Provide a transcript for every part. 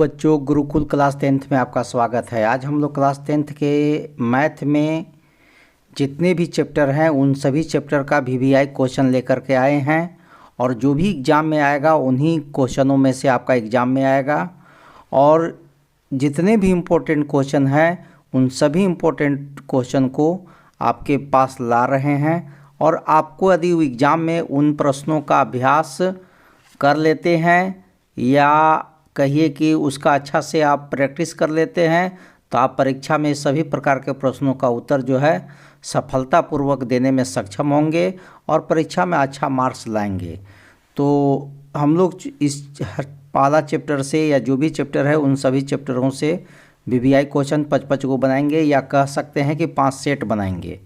बच्चों, Gurukul class 10th में आपका स्वागत है। आज हम लोग क्लास 10th के मैथ में जितने भी चैप्टर हैं उन सभी चैप्टर का VVI क्वेश्चन लेकर के आए हैं और जो भी एग्ज़ाम में आएगा उन्हीं क्वेश्चनों में से आपका एग्ज़ाम में आएगा। और जितने भी इम्पोर्टेंट क्वेश्चन हैं उन सभी इम्पोर्टेंट क्वेश्चन को आपके पास ला रहे हैं और आपको यदि एग्ज़ाम में उन प्रश्नों का अभ्यास कर लेते हैं या कहिए कि उसका अच्छा से आप प्रैक्टिस कर लेते हैं तो आप परीक्षा में सभी प्रकार के प्रश्नों का उत्तर जो है सफलतापूर्वक देने में सक्षम होंगे और परीक्षा में अच्छा मार्क्स लाएंगे। तो हम लोग इस पहला चैप्टर से या जो भी चैप्टर है उन सभी चैप्टरों से VVI क्वेश्चन 55 को बनाएंगे या कह सकते हैं कि 5 सेट बनाएंगे।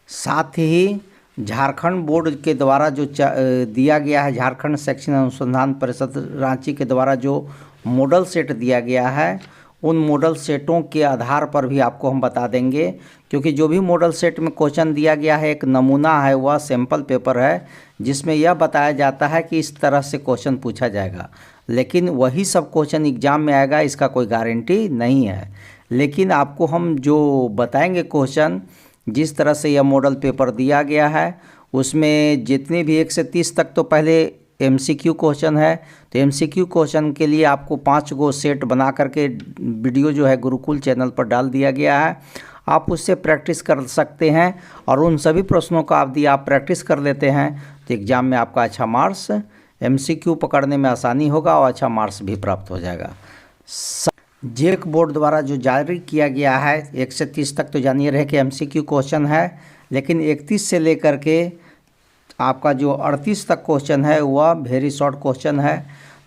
साथ ही झारखंड बोर्ड के द्वारा जो दिया गया है, झारखंड शैक्षणिक अनुसंधान परिषद रांची के द्वारा जो मॉडल सेट दिया गया है उन मॉडल सेटों के आधार पर भी आपको हम बता देंगे, क्योंकि जो भी मॉडल सेट में क्वेश्चन दिया गया है एक नमूना है, वह सैम्पल पेपर है जिसमें यह बताया जाता है कि इस तरह से क्वेश्चन पूछा जाएगा, लेकिन वही सब क्वेश्चन एग्ज़ाम में आएगा इसका कोई गारंटी नहीं है। लेकिन आपको हम जो बताएंगे क्वेश्चन, जिस तरह से यह मॉडल पेपर दिया गया है उसमें जितने भी 1 से 30 तक तो पहले MCQ क्वेश्चन है, तो MCQ क्वेश्चन के लिए आपको 5 गो सेट बना करके वीडियो जो है गुरुकुल चैनल पर डाल दिया गया है। आप उससे प्रैक्टिस कर सकते हैं और उन सभी प्रश्नों का यदि आप प्रैक्टिस कर लेते हैं तो एग्ज़ाम में आपका अच्छा मार्क्स, MCQ पकड़ने में आसानी होगा और अच्छा मार्क्स भी प्राप्त हो जाएगा। जैक बोर्ड द्वारा जो जारी किया गया है 1 से 30 तक तो जानिए रहे कि MCQ क्वेश्चन है, लेकिन 31 से लेकर के आपका जो 38 तक क्वेश्चन है वह वेरी शॉर्ट क्वेश्चन है।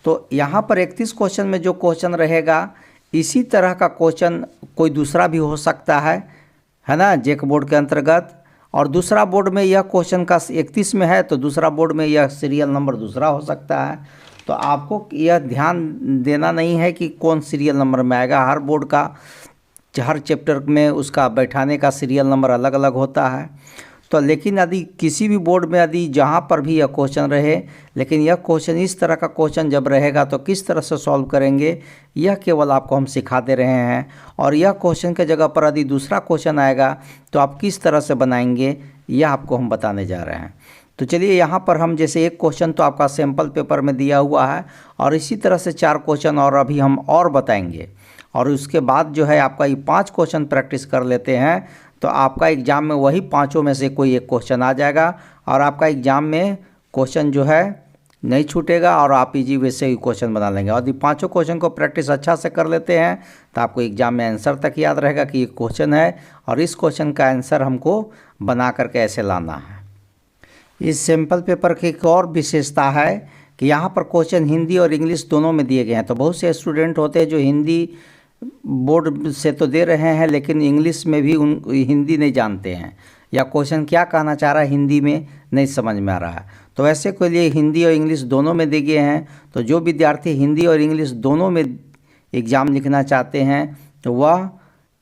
तो यहाँ पर 31 क्वेश्चन में जो क्वेश्चन रहेगा इसी तरह का क्वेश्चन कोई दूसरा भी हो सकता है ना, जैक बोर्ड के अंतर्गत। और दूसरा बोर्ड में यह क्वेश्चन का 31 में है तो दूसरा बोर्ड में यह सीरियल नंबर दूसरा हो सकता है। तो आपको यह ध्यान देना नहीं है कि कौन सीरियल नंबर में आएगा। हर बोर्ड का हर चैप्टर में उसका बैठाने का सीरियल नंबर अलग अलग होता है। तो लेकिन यदि किसी भी बोर्ड में यदि जहाँ पर भी यह क्वेश्चन रहे, लेकिन यह क्वेश्चन इस तरह का क्वेश्चन जब रहेगा तो किस तरह से सॉल्व करेंगे यह केवल आपको हम सिखा दे रहे हैं। और यह क्वेश्चन के जगह पर यदि दूसरा क्वेश्चन आएगा तो आप किस तरह से बनाएंगे यह आपको हम बताने जा रहे हैं। तो चलिए यहाँ पर हम जैसे एक क्वेश्चन तो आपका सैम्पल पेपर में दिया हुआ है और इसी तरह से 4 क्वेश्चन और अभी हम और बताएंगे और उसके बाद जो है आपका ये 5 क्वेश्चन प्रैक्टिस कर लेते हैं तो आपका एग्ज़ाम में वही 5 में से कोई एक क्वेश्चन आ जाएगा और आपका एग्ज़ाम में क्वेश्चन जो है नहीं छूटेगा और आप इजी वे से ही क्वेश्चन बना लेंगे। और यदि 5 क्वेश्चन को प्रैक्टिस अच्छा से कर लेते हैं तो आपको एग्ज़ाम में आंसर तक याद रहेगा कि ये क्वेश्चन है और इस क्वेश्चन का आंसर हमको बना करके ऐसे लाना है। इस सैम्पल पेपर की एक और विशेषता है कि यहाँ पर क्वेश्चन हिंदी और इंग्लिश दोनों में दिए गए हैं। तो बहुत से स्टूडेंट होते हैं जो हिंदी बोर्ड से तो दे रहे हैं लेकिन इंग्लिश में भी हिंदी नहीं जानते हैं या क्वेश्चन क्या कहना चाह रहा है हिंदी में नहीं समझ में आ रहा है। तो ऐसे के लिए हिंदी और इंग्लिश दोनों में दिए गए हैं। तो जो विद्यार्थी हिंदी और इंग्लिश दोनों में एग्ज़ाम लिखना चाहते हैं तो वह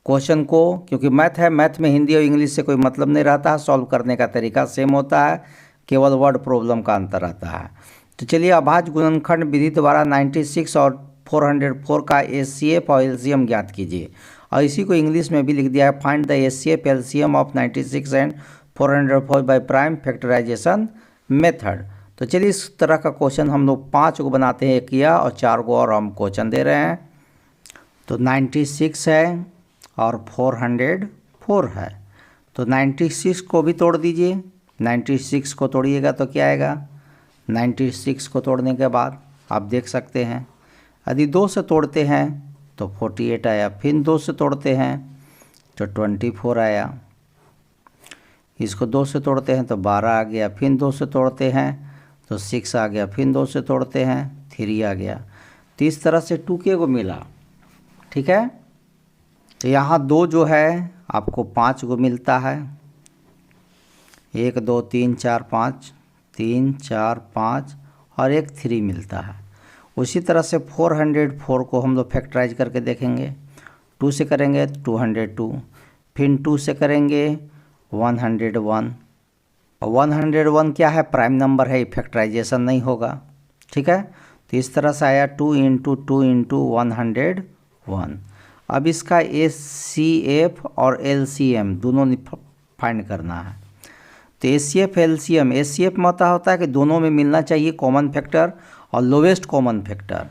क्वेश्चन को, क्योंकि मैथ है, मैथ में हिंदी और इंग्लिश से कोई मतलब नहीं रहता है, सॉल्व करने का तरीका सेम होता है, केवल वर्ड प्रॉब्लम का अंतर आता है। तो चलिए अभाज्य गुणनखंड विधि द्वारा 96 और 404 का HCF और LCM ज्ञात कीजिए। और इसी को इंग्लिश में भी लिख दिया है, find the HCF LCM of 96 and 404 by prime factorization method. तो चलिए इस तरह का क्वेश्चन हम लोग 5 को बनाते हैं, एक किया और 4 को और हम क्वेश्चन दे रहे हैं। तो 96 है और 404 है, तो 96 को भी तोड़ दीजिए। 96 को तोड़िएगा तो क्या आएगा, 96 को तोड़ने के बाद आप देख सकते हैं यदि 2 से तोड़ते हैं तो 48 आया, फिर 2 से तोड़ते हैं तो 24 आया, इसको 2 से तोड़ते हैं तो 12 आ गया, फिर 2 से तोड़ते हैं तो 6 आ गया, फिर 2 से तोड़ते हैं 3 आ गया। तो इस तरह से 2K को मिला, ठीक है। तो यहाँ 2 जो है आपको 5 को मिलता है, 1 2 3 4 5, 3 4 5 और एक 3 मिलता है। उसी तरह से 404 को हम लोग फैक्टराइज करके देखेंगे। 2 से करेंगे 202, फिर 2 से करेंगे 101। 101 क्या है, प्राइम नंबर है, फैक्टराइजेशन नहीं होगा, ठीक है। तो इस तरह से आया 2 इंटू 2 इंटू 101। अब इसका HCF और LCM दोनों फाइंड करना है। तो HCF LCM, HCF में होता है कि दोनों में मिलना चाहिए कॉमन फैक्टर और लोवेस्ट कॉमन फैक्टर,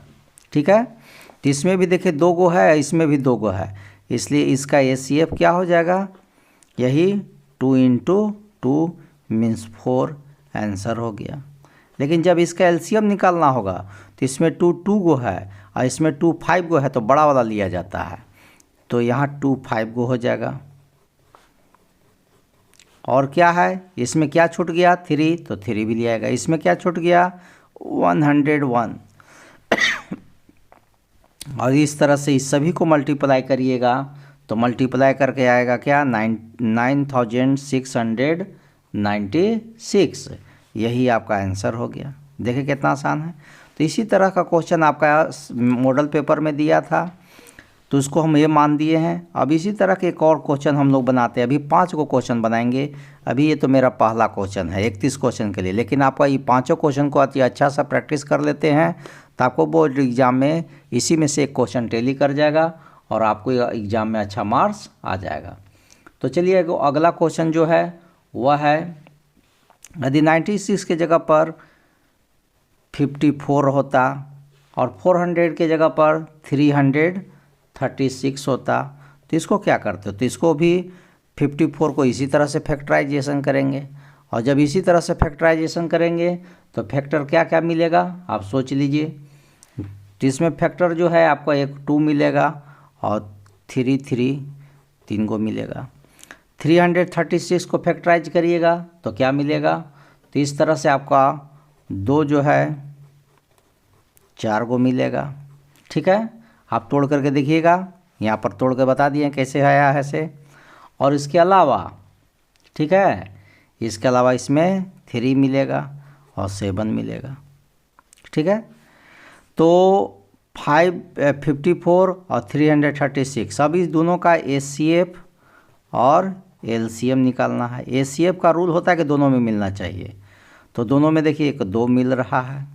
ठीक है। तो इसमें भी देखिए 2 गो है, इसमें भी 2 गो है, इसलिए इसका HCF क्या हो जाएगा, यही 2 इंटू 2 मीन्स 4 आंसर हो गया। लेकिन जब इसका LCM निकालना होगा तो इसमें 2 2 गो है और इसमें 2 5 गो है, तो बड़ा वाला लिया जाता है, तो यहाँ 2 5 गो हो जाएगा। और क्या है, इसमें क्या छूट गया 3, तो 3 भी लिया जाएगा। इसमें क्या छूट गया 101। और इस तरह से इस सभी को मल्टीप्लाई करिएगा तो मल्टीप्लाई करके आएगा क्या 9696, यही आपका आंसर हो गया। देखिए कितना आसान है। तो इसी तरह का क्वेश्चन आपका मॉडल पेपर में दिया था, तो उसको हम ये मान दिए हैं। अब इसी तरह के एक और क्वेश्चन हम लोग बनाते हैं। अभी 5 को क्वेश्चन बनाएंगे। अभी ये तो मेरा पहला क्वेश्चन है 31 क्वेश्चन के लिए, लेकिन आपका ये 5 क्वेश्चन को अति अच्छा सा प्रैक्टिस कर लेते हैं तो आपको बोर्ड एग्जाम में इसी में से एक क्वेश्चन टैली कर जाएगा और आपको एग्जाम में अच्छा मार्क्स आ जाएगा। तो चलिए अगला क्वेश्चन जो है वह है, यदि 96 के जगह पर 54 होता और 400 के जगह पर 336 होता तो इसको क्या करते हो। तो इसको भी 54 को इसी तरह से फैक्टराइजेशन करेंगे, और जब इसी तरह से फैक्टराइजेशन करेंगे तो फैक्टर क्या क्या मिलेगा आप सोच लीजिए। तो इसमें फैक्टर जो है आपको एक 2 मिलेगा और 3 को मिलेगा। 336 को फैक्टराइज करिएगा तो क्या मिलेगा, तो इस तरह से आपका 2 जो है 4 को मिलेगा, ठीक है। आप तोड़ करके देखिएगा, यहाँ पर तोड़ के बता दिए कैसे आया है ऐसे। और इसके अलावा, ठीक है, इसके अलावा इसमें 3 मिलेगा और 7 मिलेगा, ठीक है। तो 54 और 336, अब इस दोनों का HCF और LCM निकालना है। HCF का रूल होता है कि दोनों में मिलना चाहिए, तो दोनों में देखिए एक 2 मिल रहा है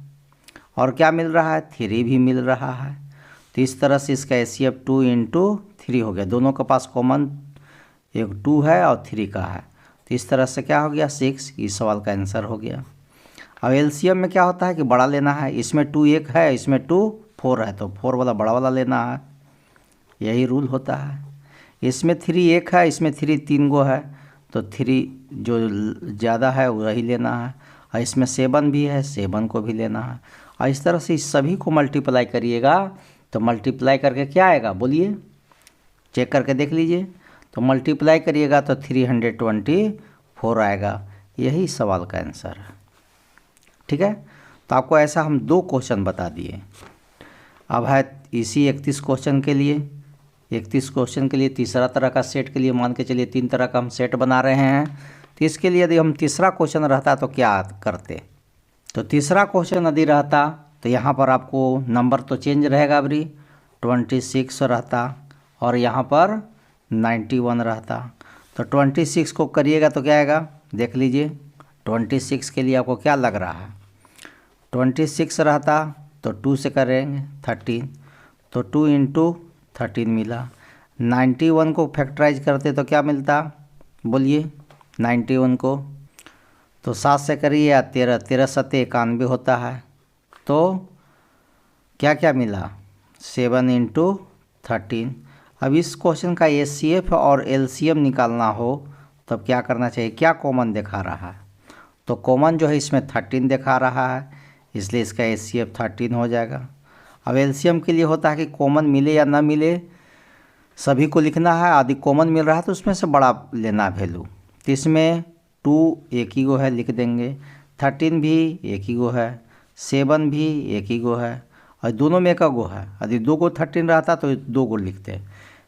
और क्या मिल रहा है 3 भी मिल रहा है। तो इस तरह से इसका HCF 2 इंटू 3 हो गया। दोनों के पास कॉमन एक 2 है और 3 का है, तो इस तरह से क्या हो गया 6, इस सवाल का आंसर हो गया। अब LCM में क्या होता है कि बड़ा लेना है, इसमें 2 1 है, इसमें 2 4 है, तो 4 वाला बड़ा वाला लेना है, यही रूल होता है। इसमें 3 1 है, इसमें 3 3 गो है, तो 3 जो ज़्यादा है वही लेना है। और इसमें 7 भी है, 7 को भी लेना है। और इस तरह से इस सभी को मल्टीप्लाई करिएगा तो मल्टीप्लाई करके क्या आएगा बोलिए, चेक करके देख लीजिए। तो मल्टीप्लाई करिएगा तो 324 आएगा, यही सवाल का आंसर है, ठीक है। तो आपको ऐसा हम 2 क्वेश्चन बता दिए। अब है इसी 31 क्वेश्चन के लिए, 31 क्वेश्चन के लिए तीसरा तरह का सेट के लिए मान के चलिए 3 तरह का हम सेट बना रहे हैं। तो इसके लिए यदि हम तीसरा क्वेश्चन रहता तो क्या करते। तो तीसरा क्वेश्चन यदि रहता तो यहाँ पर आपको नंबर तो चेंज रहेगा, अभी 26 रहता और यहाँ पर 91 रहता। तो 26 को करिएगा तो क्या आएगा देख लीजिए। 26 के लिए आपको क्या लग रहा है, 26 रहता तो 2 से करेंगे 13, तो 2 इंटू 13 मिला। 91 को फैक्टराइज करते तो क्या मिलता बोलिए, 91 को तो 7 से करिए या 13, 13 7 91 होता है, तो क्या क्या मिला 7 इंटू 13। अब इस क्वेश्चन का HCF और LCM निकालना हो तब क्या करना चाहिए, क्या कॉमन दिखा रहा है, तो कॉमन जो है इसमें 13 दिखा रहा है, इसलिए इसका HCF 13 हो जाएगा। अब LCM के लिए होता है कि कॉमन मिले या ना मिले सभी को लिखना है, यदि कॉमन मिल रहा है तो उसमें से बड़ा लेना वैल्यू। तो इसमें 2 एक ही गो है लिख देंगे, 13 भी एक ही गो है, 7 भी एक ही गो है, और दोनों में एक गो है। यदि 2 गो 13 रहता तो 2 गो लिखते,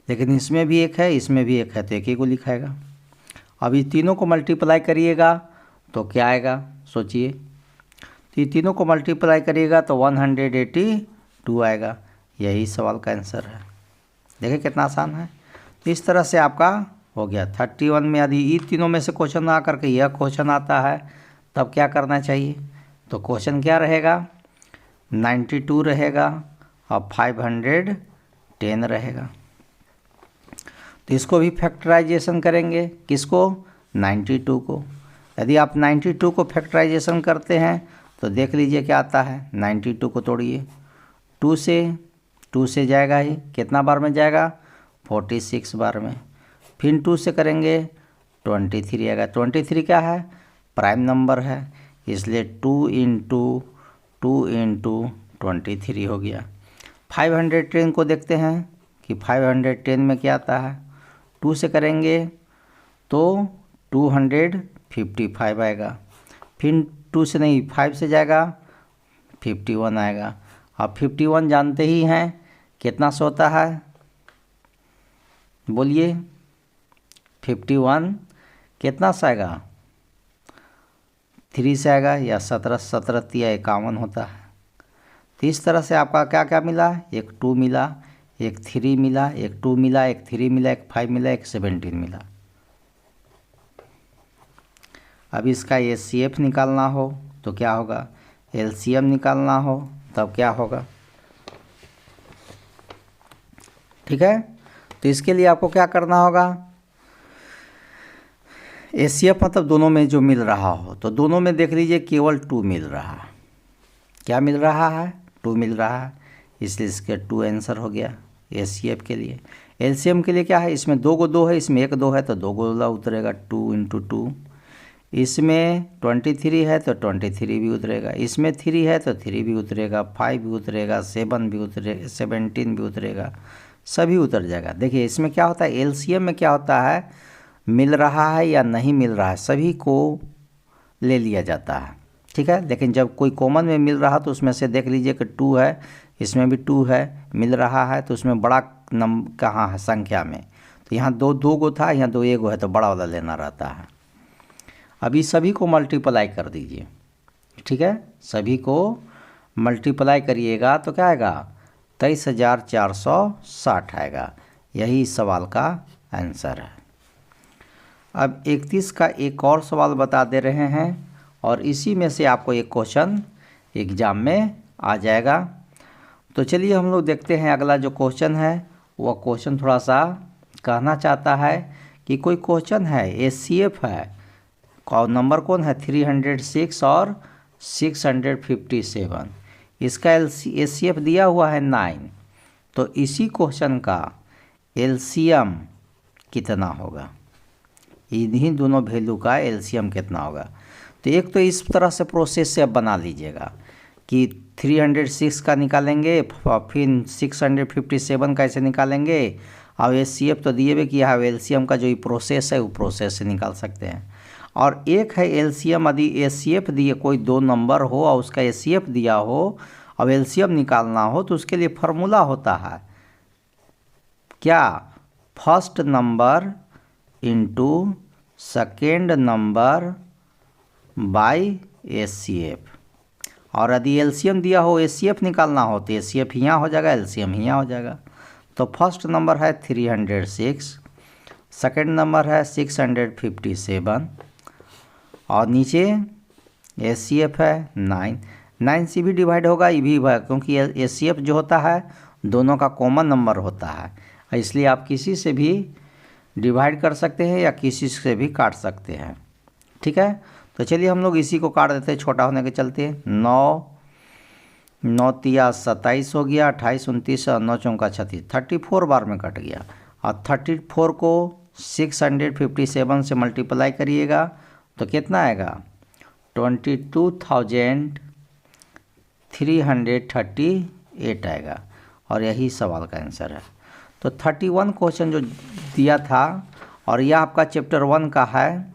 लेकिन इसमें भी एक है इसमें भी एक है तो एक ही को लिखाएगा। अब ये तीनों को मल्टीप्लाई करिएगा तो क्या आएगा सोचिए। तो ये तीनों को मल्टीप्लाई करिएगा तो 182 आएगा, यही सवाल का आंसर है। देखिए कितना आसान है। तो इस तरह से आपका हो गया 31 में। यदि ये तीनों में से क्वेश्चन ना करके यह क्वेश्चन आता है तब क्या करना चाहिए, तो क्वेश्चन क्या रहेगा 92 रहेगा और 510 रहेगा। तो इसको भी फैक्टराइजेशन करेंगे, किसको? 92 को। यदि आप 92 को फैक्टराइजेशन करते हैं तो देख लीजिए क्या आता है। 92 को तोड़िए, 2 से जाएगा ही, कितना बार में जाएगा? 46 बार में। फिर 2 से करेंगे 23 आएगा। 23 क्या है? प्राइम नंबर है, इसलिए 2 इंटू 23 हो गया। 510 को देखते हैं कि 510 में क्या आता है। 2 से करेंगे तो 255 आएगा। फिर 2 से नहीं, 5 से जाएगा 51 आएगा। अब 51 जानते ही हैं कितना से होता है, बोलिए। 51 कितना से आएगा? 3 से आएगा, या 17 या 51 होता है। तो इस तरह से आपका क्या क्या मिला? एक 2 मिला, एक 3 मिला, एक 2 मिला, एक 3 मिला, एक 5 मिला, एक 17 मिला। अब इसका HCF निकालना हो तो क्या होगा? LCM निकालना हो तब क्या होगा? ठीक है, तो इसके लिए आपको क्या करना होगा? HCF मतलब दोनों में जो मिल रहा हो, तो दोनों में देख लीजिए केवल 2 मिल रहा है। क्या मिल रहा है? 2 मिल रहा है, इसलिए इसके 2 आंसर हो गया HCF के लिए। LCM के लिए क्या है? इसमें 2 को 2 है, इसमें 1 2 है, तो 2 गोला उतरेगा, 2 इंटू 2। इसमें 23 है तो 23 भी उतरेगा, इसमें 3 है तो 3 भी उतरेगा, 5 भी उतरेगा, 7 भी उतरेगा, 17 भी उतरेगा, सभी उतर जाएगा। देखिए इसमें क्या होता है, LCM में क्या होता है, मिल रहा है या नहीं मिल रहा है, सभी को ले लिया जाता है। ठीक है, लेकिन जब कोई कॉमन में मिल रहा तो उसमें से देख लीजिए कि 2 है, इसमें भी 2 है, मिल रहा है, तो उसमें बड़ा नंबर कहाँ है संख्या में? तो यहाँ 2 गो था, यहाँ 2 1 है, तो बड़ा वाला लेना रहता है। अभी सभी को मल्टीप्लाई कर दीजिए। ठीक है, सभी को मल्टीप्लाई करिएगा तो क्या आएगा? 23,460 आएगा। यही इस सवाल का आंसर है। अब 31 का एक और सवाल बता दे रहे हैं और इसी में से आपको एक क्वेश्चन एग्ज़ाम में आ जाएगा। तो चलिए हम लोग देखते हैं अगला जो क्वेश्चन है। वह क्वेश्चन थोड़ा सा कहना चाहता है कि कोई क्वेश्चन है, HCF है, नंबर कौन है? 306 और 657। इसका HCF दिया हुआ है 9। तो इसी क्वेश्चन का LCM कितना होगा? इन्हीं दोनों वैल्यू का LCM कितना होगा? तो एक तो इस तरह से प्रोसेस से आप बना लीजिएगा कि 306 का निकालेंगे, फिर 657 कैसे निकालेंगे, और HCF तो दिए हुए कि यहाँ LCM का जो ये प्रोसेस है वो प्रोसेस से निकाल सकते हैं। और एक है LCM, यदि HCF दिए कोई 2 नंबर हो और उसका HCF दिया हो और LCM निकालना हो तो उसके लिए फार्मूला होता है क्या? First number into second number by HCF। और यदि LCM दिया हो, HCF निकालना हो तो HCF यहाँ हो जाएगा, LCM यहाँ हो जाएगा। तो फर्स्ट नंबर है 306, सेकेंड नंबर है 657 और नीचे HCF है 9। 9 से भी डिवाइड होगा, ये भी क्योंकि HCF जो होता है दोनों का कॉमन नंबर होता है, इसलिए आप किसी से भी डिवाइड कर सकते हैं या किसी से भी काट सकते हैं। ठीक है, तो चलिए हम लोग इसी को काट देते हैं छोटा होने के चलते। 9 तिया 27 हो गया, 28 29 और 9 चौका 36, 34 बार में कट गया। और 34 को 657 से मल्टीप्लाई करिएगा तो कितना आएगा? 22,338 आएगा। और यही सवाल का आंसर है। तो 31 क्वेश्चन जो दिया था और यह आपका चैप्टर 1 का है।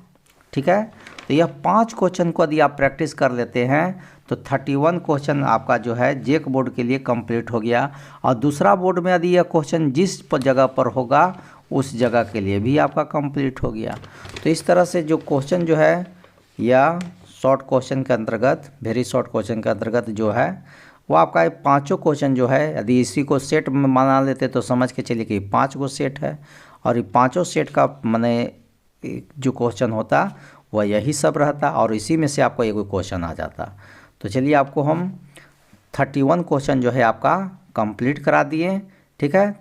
ठीक है, तो यह 5 क्वेश्चन को यदि आप प्रैक्टिस कर लेते हैं तो 31 क्वेश्चन आपका जो है जेक बोर्ड के लिए कंप्लीट हो गया। और दूसरा बोर्ड में यदि यह क्वेश्चन जिस जगह पर होगा उस जगह के लिए भी आपका कंप्लीट हो गया। तो इस तरह से जो क्वेश्चन जो है या शॉर्ट क्वेश्चन के अंतर्गत, वेरी शॉर्ट क्वेश्चन के अंतर्गत जो है वो आपका 5 क्वेश्चन जो है, यदि इसी को सेट में बना लेते तो समझ के चलिए कि 5 गो सेट है और ये 5 सेट का माने जो क्वेश्चन होता वह यही सब रहता और इसी में से आपको एक क्वेश्चन आ जाता। तो चलिए आपको हम 31 क्वेश्चन जो है आपका कंप्लीट करा दिए। ठीक है,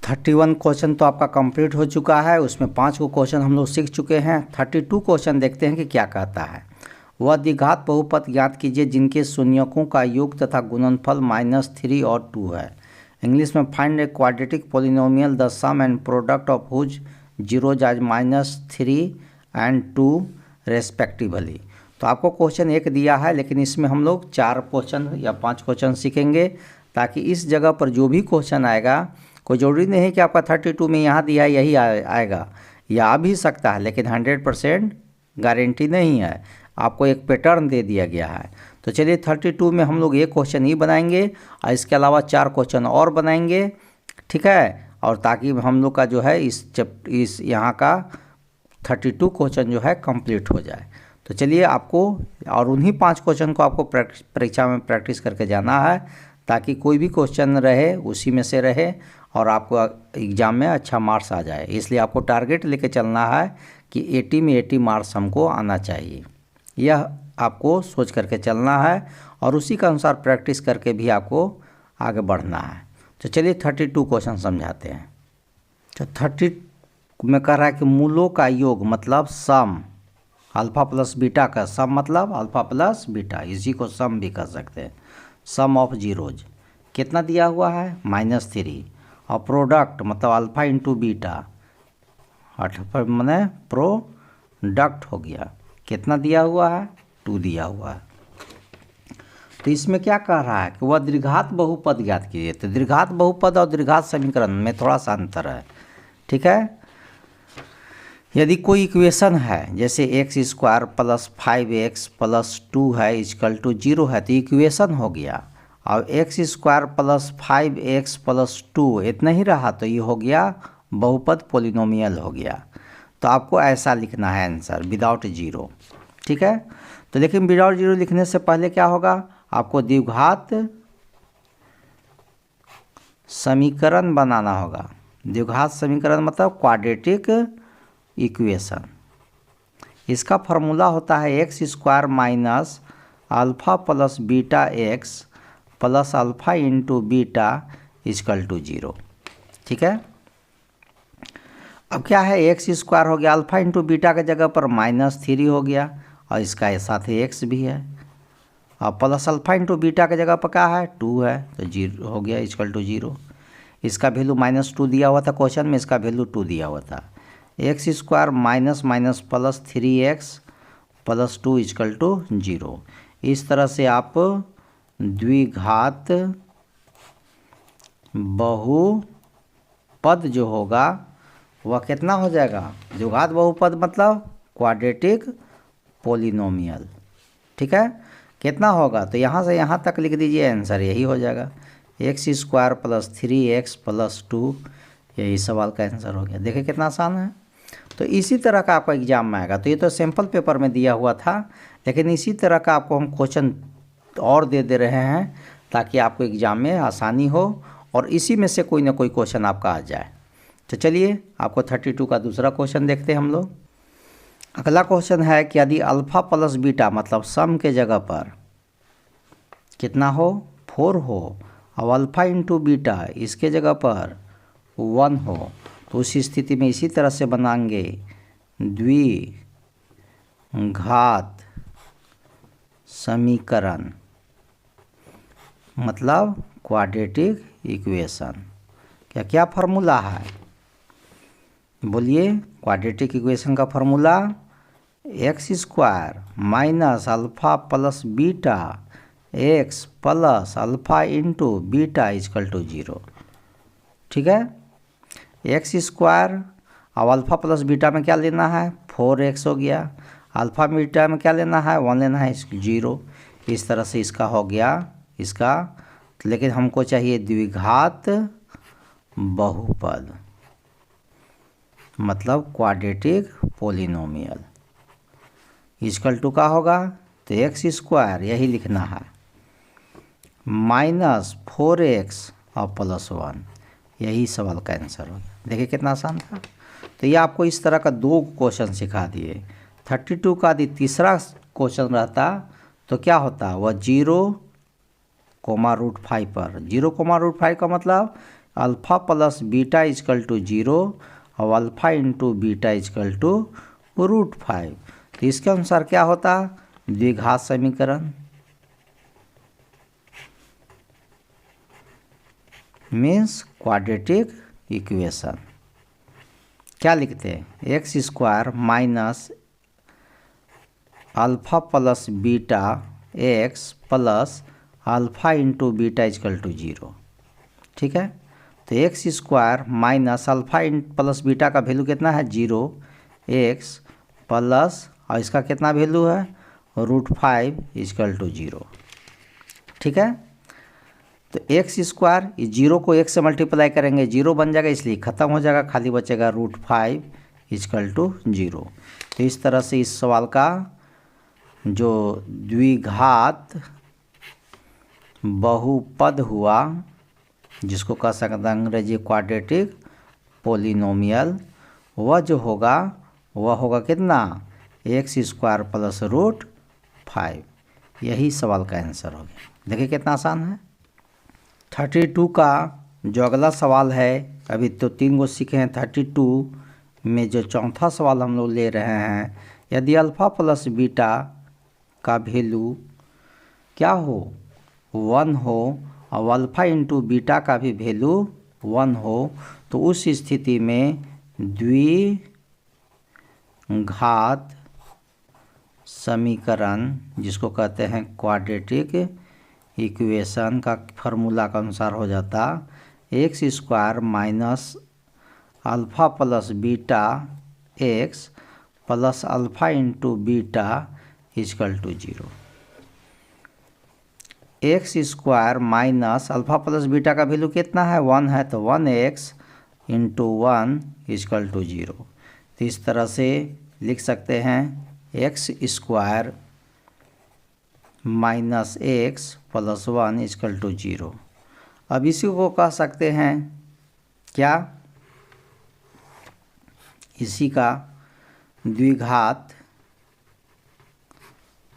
31 क्वेश्चन तो आपका कंप्लीट हो चुका है, उसमें 5 को क्वेश्चन हम लोग सीख चुके हैं। 32 क्वेश्चन देखते हैं कि क्या कहता है। वह द्विघात बहुपद ज्ञात कीजिए जिनके शून्यकों का योग तथा गुणनफल -3 और 2 है। इंग्लिश में find a quadratic polynomial the sum and product of whose zeroes as -3 and 2 respectively. तो आपको क्वेश्चन एक दिया है, लेकिन इसमें हम लोग 4 क्वेश्चन या 5 क्वेश्चन सीखेंगे, ताकि इस जगह पर जो भी क्वेश्चन आएगा, कोई ज़रूरी नहीं है कि आपका 32 में यहाँ दिया है यही आएगा, या आ भी सकता है, लेकिन 100% गारंटी नहीं है। आपको एक पैटर्न दे दिया गया है। तो चलिए 32 में हम लोग एक क्वेश्चन ही बनाएंगे और इसके अलावा 4 क्वेश्चन और बनाएंगे। ठीक है, और ताकि हम लोग का जो है इस यहाँ का 32 क्वेश्चन जो है कंप्लीट हो जाए। तो चलिए आपको और उन्हीं 5 क्वेश्चन को आपको परीक्षा में प्रैक्टिस करके जाना है, ताकि कोई भी क्वेश्चन रहे उसी में से रहे और आपको एग्ज़ाम में अच्छा मार्क्स आ जाए। इसलिए आपको टारगेट लेके चलना है कि 80 में 80 मार्क्स हमको आना चाहिए। यह आपको सोच करके चलना है और उसी के अनुसार प्रैक्टिस करके भी आपको आगे बढ़ना है। तो चलिए 32 क्वेश्चन समझाते हैं। तो 30 में कह रहा है कि मूलों का योग मतलब सम, अल्फ़ा प्लस बीटा का सम मतलब अल्फ़ा प्लस बीटा, इसी को सम भी कर सकते हैं। सम ऑफ जीरोज कितना दिया हुआ है -3, और प्रोडक्ट मतलब अल्फ़ा इंटू बीटा, मैंने प्रोडक्ट हो गया, कितना दिया हुआ है 2 दिया हुआ है। तो इसमें क्या कह रहा है कि वह द्विघात बहुपद ज्ञात कीजिए। तो द्विघात बहुपद और द्विघात समीकरण में थोड़ा सा अंतर है। ठीक है, यदि कोई इक्वेशन है जैसे x² + 5x + 2 है = 0 है, तो इक्वेशन हो गया। और x² + 5x + 2 इतना ही रहा, तो ये हो गया बहुपद पोलिनोमियल हो गया। तो आपको ऐसा लिखना है आंसर विदाउट जीरो। ठीक है, तो लेकिन विदाउट जीरो लिखने से पहले क्या होगा, आपको द्विघात समीकरण बनाना होगा। द्विघात समीकरण मतलब क्वाड्रेटिक इक्वेशन। इसका फॉर्मूला होता है x² - alpha plus beta x plus alpha into beta = 0। ठीक है, अब क्या है, x² हो गया, अल्फ़ा इंटू बीटा के जगह पर -3 हो गया, और इसका साथ ही x भी है, और प्लस अल्फ़ा इंटू बीटा के जगह पर क्या है 2 है, तो 0 हो गया = 0। इसका वैल्यू -2 दिया हुआ था क्वेश्चन में, इसका वैल्यू 2 दिया हुआ था। x² minus minus plus 3x plus 2 = 0। इस तरह से आप द्विघात बहुपद जो होगा वह कितना हो जाएगा, द्विघात बहुपद मतलब क्वाड्रेटिक पोलिनोमियल। ठीक है, कितना होगा, तो यहाँ से यहाँ तक लिख दीजिए, आंसर यही हो जाएगा x² + 3x + 2। यही सवाल का आंसर हो गया। देखिए कितना आसान है। तो इसी तरह का आपका एग्जाम में आएगा। तो ये तो सैम्पल पेपर में दिया हुआ था, लेकिन इसी तरह का आपको हम क्वेश्चन और दे रहे हैं ताकि आपको एग्ज़ाम में आसानी हो और इसी में से कोई ना कोई क्वेश्चन आपका आ जाए। तो चलिए आपको 32 का दूसरा क्वेश्चन देखते हैं हम लोग। अगला क्वेश्चन है कि यदि अल्फ़ा प्लस बीटा मतलब सम के जगह पर कितना हो 4 हो, और अल्फ़ा इंटू बीटा इसके जगह पर 1 हो, तो उस स्थिति में इसी तरह से बनाएंगे द्विघात समीकरण मतलब क्वाड्रेटिक इक्वेशन। क्या फार्मूला है, बोलिए। क्वाड्रेटिक इक्वेशन का formula x² minus alpha plus beta x plus alpha into beta = 0। ठीक है, x² अब अल्फ़ा प्लस बीटा में क्या लेना है 4x हो गया, अल्फ़ा बीटा में क्या लेना है 1 लेना है 0। इस तरह से इसका हो गया इसका, लेकिन हमको चाहिए द्विघात बहुपद मतलब क्वाड्रेटिक पोलिनोमियल = का होगा, तो x² यही लिखना है -4x और प्लस 1। यही सवाल का आंसर होगा। देखिए कितना आसान था। तो ये आपको इस तरह का 2 क्वेश्चन सिखा दिए। 32 का यदि तीसरा क्वेश्चन रहता तो क्या होता, वह 0 कोमा रूट 5 पर। 0 कोमा रूट 5 का मतलब alpha plus beta is equal to 0 और alpha into beta is equal to root 5। तो इसके अनुसार क्या होता, द्विघात समीकरण मीन्स क्वाड्रेटिक इक्वेशन। क्या लिखते हैं, x square minus alpha plus beta x plus alpha into beta is equal to 0। ठीक है, तो x square minus alpha plus beta का वैल्यू कितना है 0, एक्स प्लस और इसका कितना वैल्यू है रूट 5 इजकल टू 0। ठीक है, तो एक्स स्क्वायर इस 0 को 1 से मल्टीप्लाई करेंगे 0 बन जाएगा, इसलिए ख़त्म हो जाएगा, खाली बचेगा रूट 5 इजकल टू 0। तो इस तरह से इस सवाल का जो द्विघात बहुपद हुआ, जिसको कह सकते हैं अंग्रेजी क्वाड्रेटिक पोलिनोमियल, वह जो होगा वह होगा कितना, एक्स स्क्वायर प्लस रूट 5। यही सवाल का आंसर हो गया। देखिए कितना आसान है। 32 का जो अगला सवाल है, अभी तो 3 गो सीखे हैं, 32 में जो चौथा सवाल हम लोग ले रहे हैं, यदि अल्फ़ा प्लस बीटा का वैल्यू क्या हो 1 हो और अल्फ़ा इंटू बीटा का भी वैल्यू 1 हो, तो उस स्थिति में द्विघात समीकरण, जिसको कहते हैं क्वाड्रेटिक इक्वेशन, का फार्मूला के अनुसार हो जाता x square minus alpha plus beta x plus alpha into beta is equal to 0। X square minus alpha plus beta का वैल्यू कितना है 1 है, तो 1x इंटू 1 इजकल टू 0। तो इस तरह से लिख सकते हैं x square minus x plus 1 is equal to 0। अब इसी को कह सकते हैं क्या, इसी का द्विघात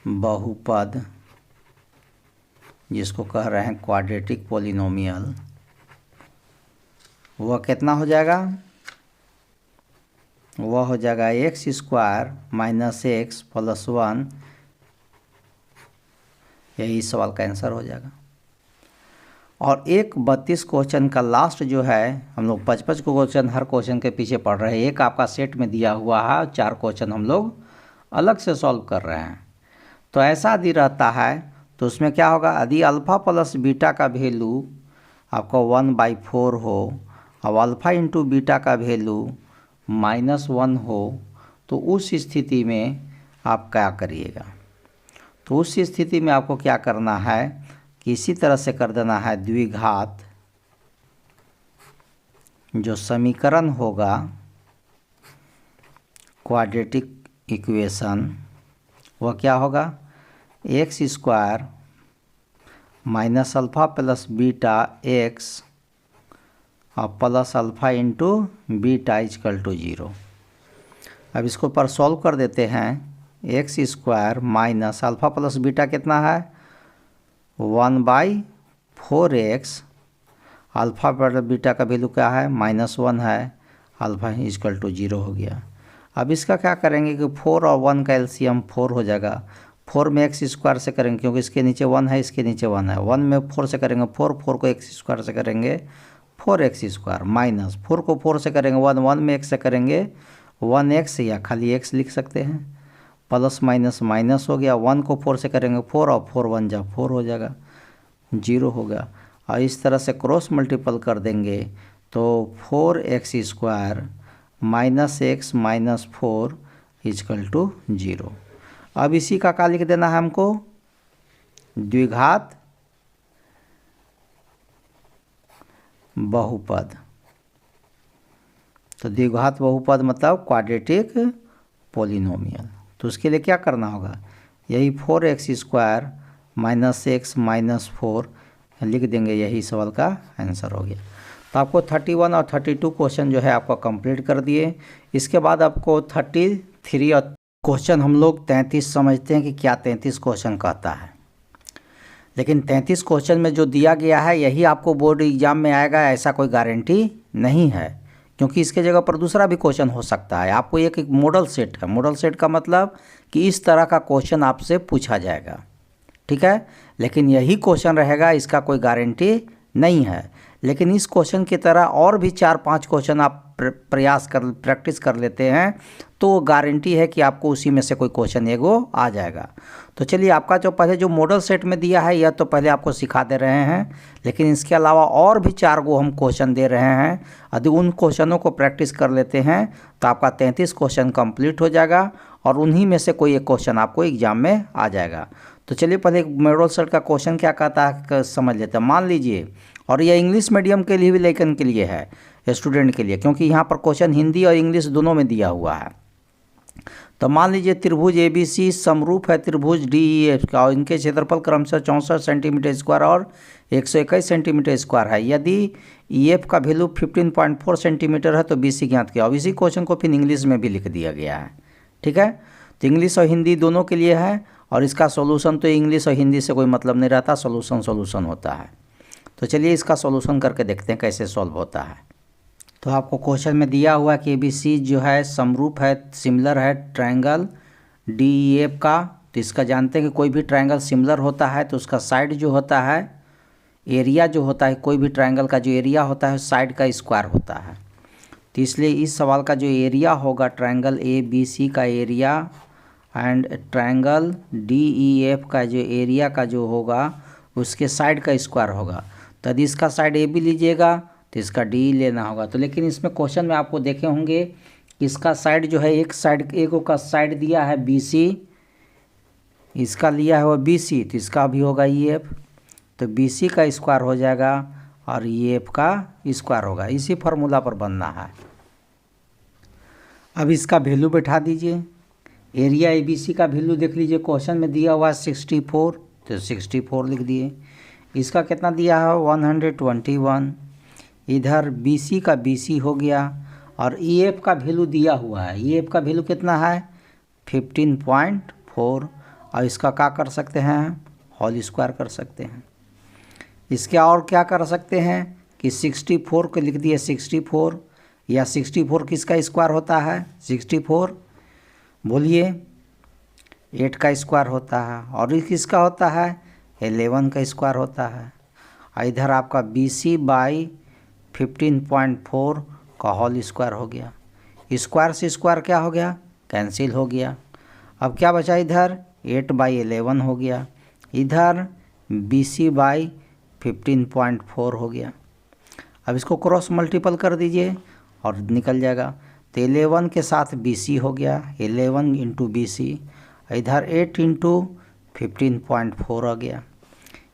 बहुपद, जिसको कह रहे हैं क्वाड्रेटिक पोलिनोमियल, वह कितना हो जाएगा, वह हो जाएगा x square minus x plus 1। यही सवाल का आंसर हो जाएगा। और 1-32 क्वेश्चन का लास्ट जो है, हम लोग 55 क्वेश्चन हर क्वेश्चन के पीछे पढ़ रहे हैं, एक आपका सेट में दिया हुआ है, 4 क्वेश्चन हम लोग अलग से सॉल्व कर रहे हैं। तो ऐसा यदि रहता है तो उसमें क्या होगा, यदि अल्फ़ा प्लस बीटा का वैल्यू आपको 1/4 हो और अल्फ़ा इंटू बीटा का वैल्यू -1 हो, तो उस स्थिति में आप क्या करिएगा, तो उस स्थिति में आपको क्या करना है कि इसी तरह से कर देना है, द्विघात जो समीकरण होगा क्वाड्रेटिक इक्वेशन, वह क्या होगा, x square minus alpha plus beta x और plus alpha into beta is equal to 0। अब इसको पर सॉल्व कर देते हैं। X square minus alpha plus beta कितना है 1/4x, अल्फ़ा प्लस बीटा का वैल्यू क्या है -1 है, अल्फ़ा इजकल टू 0 हो गया। अब इसका क्या करेंगे कि 4 और 1 का एलसीएम 4 हो जाएगा। 4 में एक्स स्क्वायर से करेंगे, क्योंकि इसके नीचे 1 है, इसके नीचे 1 है। 1 में 4 से करेंगे 4, 4 को एक्स स्क्वायर से करेंगे 4x स्क्वायर, माइनस 4 को 4 से करेंगे 1, 1 में x से करेंगे 1x, या खाली x लिख सकते हैं, प्लस माइनस माइनस हो गया। 1 को 4 से करेंगे 4 और 4 1 जा 4 हो जाएगा, 0 होगा। और इस तरह से क्रॉस मल्टीपल कर देंगे तो 4x square minus x minus 4 is equal to 0। अब इसी का क्या लिख देना है हमको, द्विघात बहुपद। तो द्विघात बहुपद मतलब क्वाड्रेटिक पोलिनोमियल। तो उसके लिए क्या करना होगा, यही 4x square minus x minus 4 लिख देंगे, यही सवाल का आंसर हो गया। तो आपको 31 और 32 क्वेश्चन जो है आपको कंप्लीट कर दिए। इसके बाद आपको 33 और क्वेश्चन हम लोग 33 समझते हैं कि क्या 33 क्वेश्चन कहता है। लेकिन 33 क्वेश्चन में जो दिया गया है यही आपको बोर्ड एग्जाम में आएगा, ऐसा कोई गारंटी नहीं है, क्योंकि इसके जगह पर दूसरा भी क्वेश्चन हो सकता है। आपको एक मॉडल सेट है, मॉडल सेट का मतलब कि इस तरह का क्वेश्चन आपसे पूछा जाएगा, ठीक है, लेकिन यही क्वेश्चन रहेगा, इसका कोई गारंटी नहीं है। लेकिन इस क्वेश्चन की तरह और भी 4-5 क्वेश्चन आप प्रैक्टिस कर लेते हैं तो गारंटी है कि आपको उसी में से कोई क्वेश्चन एगो आ जाएगा। तो चलिए, आपका जो पहले जो मॉडल सेट में दिया है यह तो पहले आपको सिखा दे रहे हैं, लेकिन इसके अलावा और भी 4 गो हम क्वेश्चन दे रहे हैं। यदि उन क्वेश्चनों को प्रैक्टिस कर लेते हैं तो आपका 33 क्वेश्चन कंप्लीट हो जाएगा और उन्हीं में से कोई एक क्वेश्चन आपको एग्जाम में आ जाएगा। तो चलिए पहले मॉडल सेट का क्वेश्चन क्या कहता है समझ लेते हैं। मान लीजिए, और यह इंग्लिश मीडियम के लिए भी, लेकिन के लिए है, स्टूडेंट के लिए, क्योंकि यहाँ पर क्वेश्चन हिंदी और इंग्लिश दोनों में दिया हुआ है। तो मान लीजिए त्रिभुज ABC समरूप है त्रिभुज DEF का, और इनके क्षेत्रफल क्रमशः 64 सेंटीमीटर स्क्वायर और 121 सेंटीमीटर स्क्वायर है। यदि EF का वैल्यू 15.4 सेंटीमीटर है तो BC ज्ञात किया। अब इसी क्वेश्चन को फिर इंग्लिश में भी लिख दिया गया है, ठीक है। तो इंग्लिश और हिंदी दोनों के लिए है, और इसका सॉल्यूशन तो इंग्लिश और हिंदी से कोई मतलब नहीं रहता, सॉल्यूशन होता है। तो चलिए इसका सॉल्यूशन करके देखते हैं कैसे सॉल्व होता है। तो आपको क्वेश्चन में दिया हुआ कि ABC जो है समरूप है, सिमिलर है ट्रायंगल DEF का। तो इसका जानते हैं कि कोई भी ट्रायंगल सिमिलर होता है तो उसका साइड जो होता है, एरिया जो होता है, कोई भी ट्रायंगल का जो एरिया होता है साइड का स्क्वायर होता है। तो इसलिए इस सवाल का जो एरिया होगा ट्रायंगल ABC का एरिया एंड ट्रायंगल DEF का जो एरिया का जो होगा उसके साइड का स्क्वायर होगा। तो यदि इसका साइड AB लीजिएगा तो इसका D लेना होगा। तो लेकिन इसमें क्वेश्चन में आपको देखे होंगे कि इसका साइड जो है, एक का साइड दिया है BC, इसका लिया है वो BC, तो इसका भी होगा EF। तो BC का स्क्वायर हो जाएगा और EF का स्क्वायर होगा। इसी फार्मूला पर बनना है। अब इसका वैल्यू बैठा दीजिए। एरिया ABC का वैल्यू देख लीजिए, क्वेश्चन में दिया हुआ है 64, तो 64 लिख दिए। इसका कितना दिया है 121। इधर BC का BC हो गया, और EF का वैल्यू दिया हुआ है, EF का वैल्यू कितना है 15.4, और इसका क्या कर सकते हैं, होल स्क्वायर कर सकते हैं। इसके और क्या कर सकते हैं कि 64 को लिख दिए 64, या 64 किसका स्क्वायर होता है 64, बोलिए 8 का स्क्वायर होता है, और ये किसका होता है 11 का स्क्वायर होता है। और इधर आपका BC बाई 15.4 का होल स्क्वायर हो गया। स्क्वायर से स्क्वायर क्या हो गया, कैंसिल हो गया। अब क्या बचा, इधर 8/11 हो गया, इधर BC बाई 15.4 हो गया। अब इसको क्रॉस मल्टीपल कर दीजिए और निकल जाएगा। तो 11 के साथ BC हो गया, 11 इंटू BC, इधर 8 इंटू 15.4 आ गया।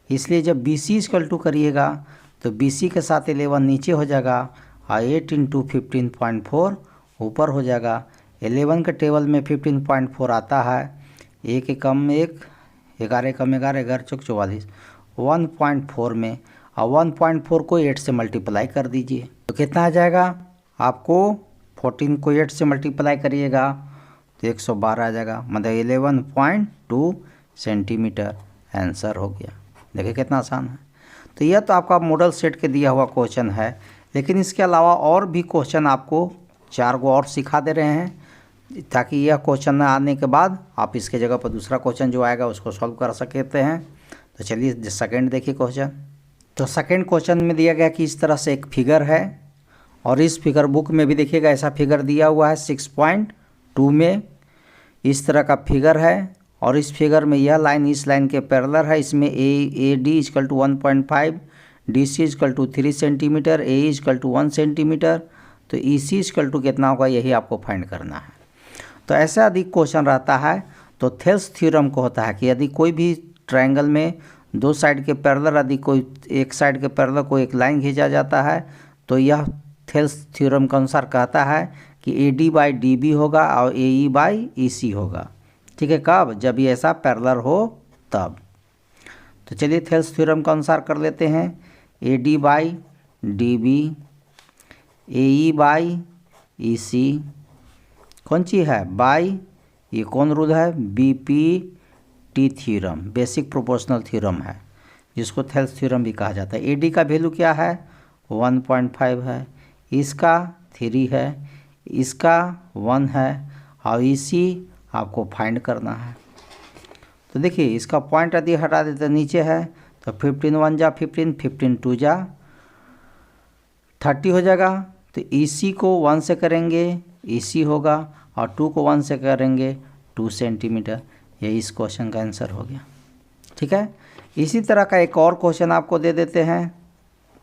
इसलिए जब BC इक्वल टू करिएगा तो BC के साथ 11 नीचे हो जाएगा और 8 इंटू 15.4 ऊपर हो जाएगा। 11 के टेबल में 15.4 आता है, 1 एकम 1, 11 एकम 11, 11 चौक 44, 1.4 में, और 1.4 को 8 से मल्टीप्लाई कर दीजिए तो कितना आ जाएगा आपको, 14 को 8 से मल्टीप्लाई करिएगा तो 112 आ जाएगा, मतलब 11.2 सेंटीमीटर आंसर हो गया। देखिए कितना आसान है। तो यह तो आपका मॉडल सेट के दिया हुआ क्वेश्चन है, लेकिन इसके अलावा और भी क्वेश्चन आपको 4 गो और सिखा दे रहे हैं, ताकि यह क्वेश्चन आने के बाद आप इसके जगह पर दूसरा क्वेश्चन जो आएगा उसको सॉल्व कर सकते हैं। तो चलिए सेकंड देखिए क्वेश्चन। तो सेकंड क्वेश्चन में दिया गया कि इस तरह से एक फिगर है, और इस फिगर बुक में भी देखिएगा ऐसा फिगर दिया हुआ है 6.2 में, इस तरह का फिगर है, और इस फिगर में यह लाइन इस लाइन के पैरेलल है। इसमें AD equal to 1.5, DC equal to 3 centimetre, AE equal to 1 centimetre, तो EC इक्वल टू कितना होगा यही आपको फाइंड करना है। तो ऐसा यदि क्वेश्चन रहता है तो थेल्स थ्योरम को होता है कि यदि कोई भी ट्रायंगल में दो साइड के पैरेलल, यदि कोई एक साइड के पैरेलल को एक लाइन खींचा जाता है तो यह थेल्स थ्योरम के अनुसार कहता है कि AD/DB होगा और AE/EC होगा। ठीक है, कब, जब ये ऐसा पैरेलल हो तब। तो चलिए थेल्स थ्योरम के अनुसार कर लेते हैं। AD/DB, AE/EC कौन सी है, बाई, ये कौन रूल है, BPT theorem, basic proportional theorem है। जिसको थेल्स थ्योरम भी कहा जाता है। ए डी का वैल्यू क्या है 1.5 है, इसका 3 है, इसका 1 है और इसी आपको फाइंड करना है। तो देखिए इसका पॉइंट यदि हटा देते नीचे है तो 15 1 जा 15, 15 2 जा 30 हो जाएगा। तो इसी को 1 से करेंगे इसी होगा और 2 को 1 से करेंगे 2 सेंटीमीटर। यही इस क्वेश्चन का आंसर हो गया। ठीक है, इसी तरह का एक और क्वेश्चन आपको दे देते हैं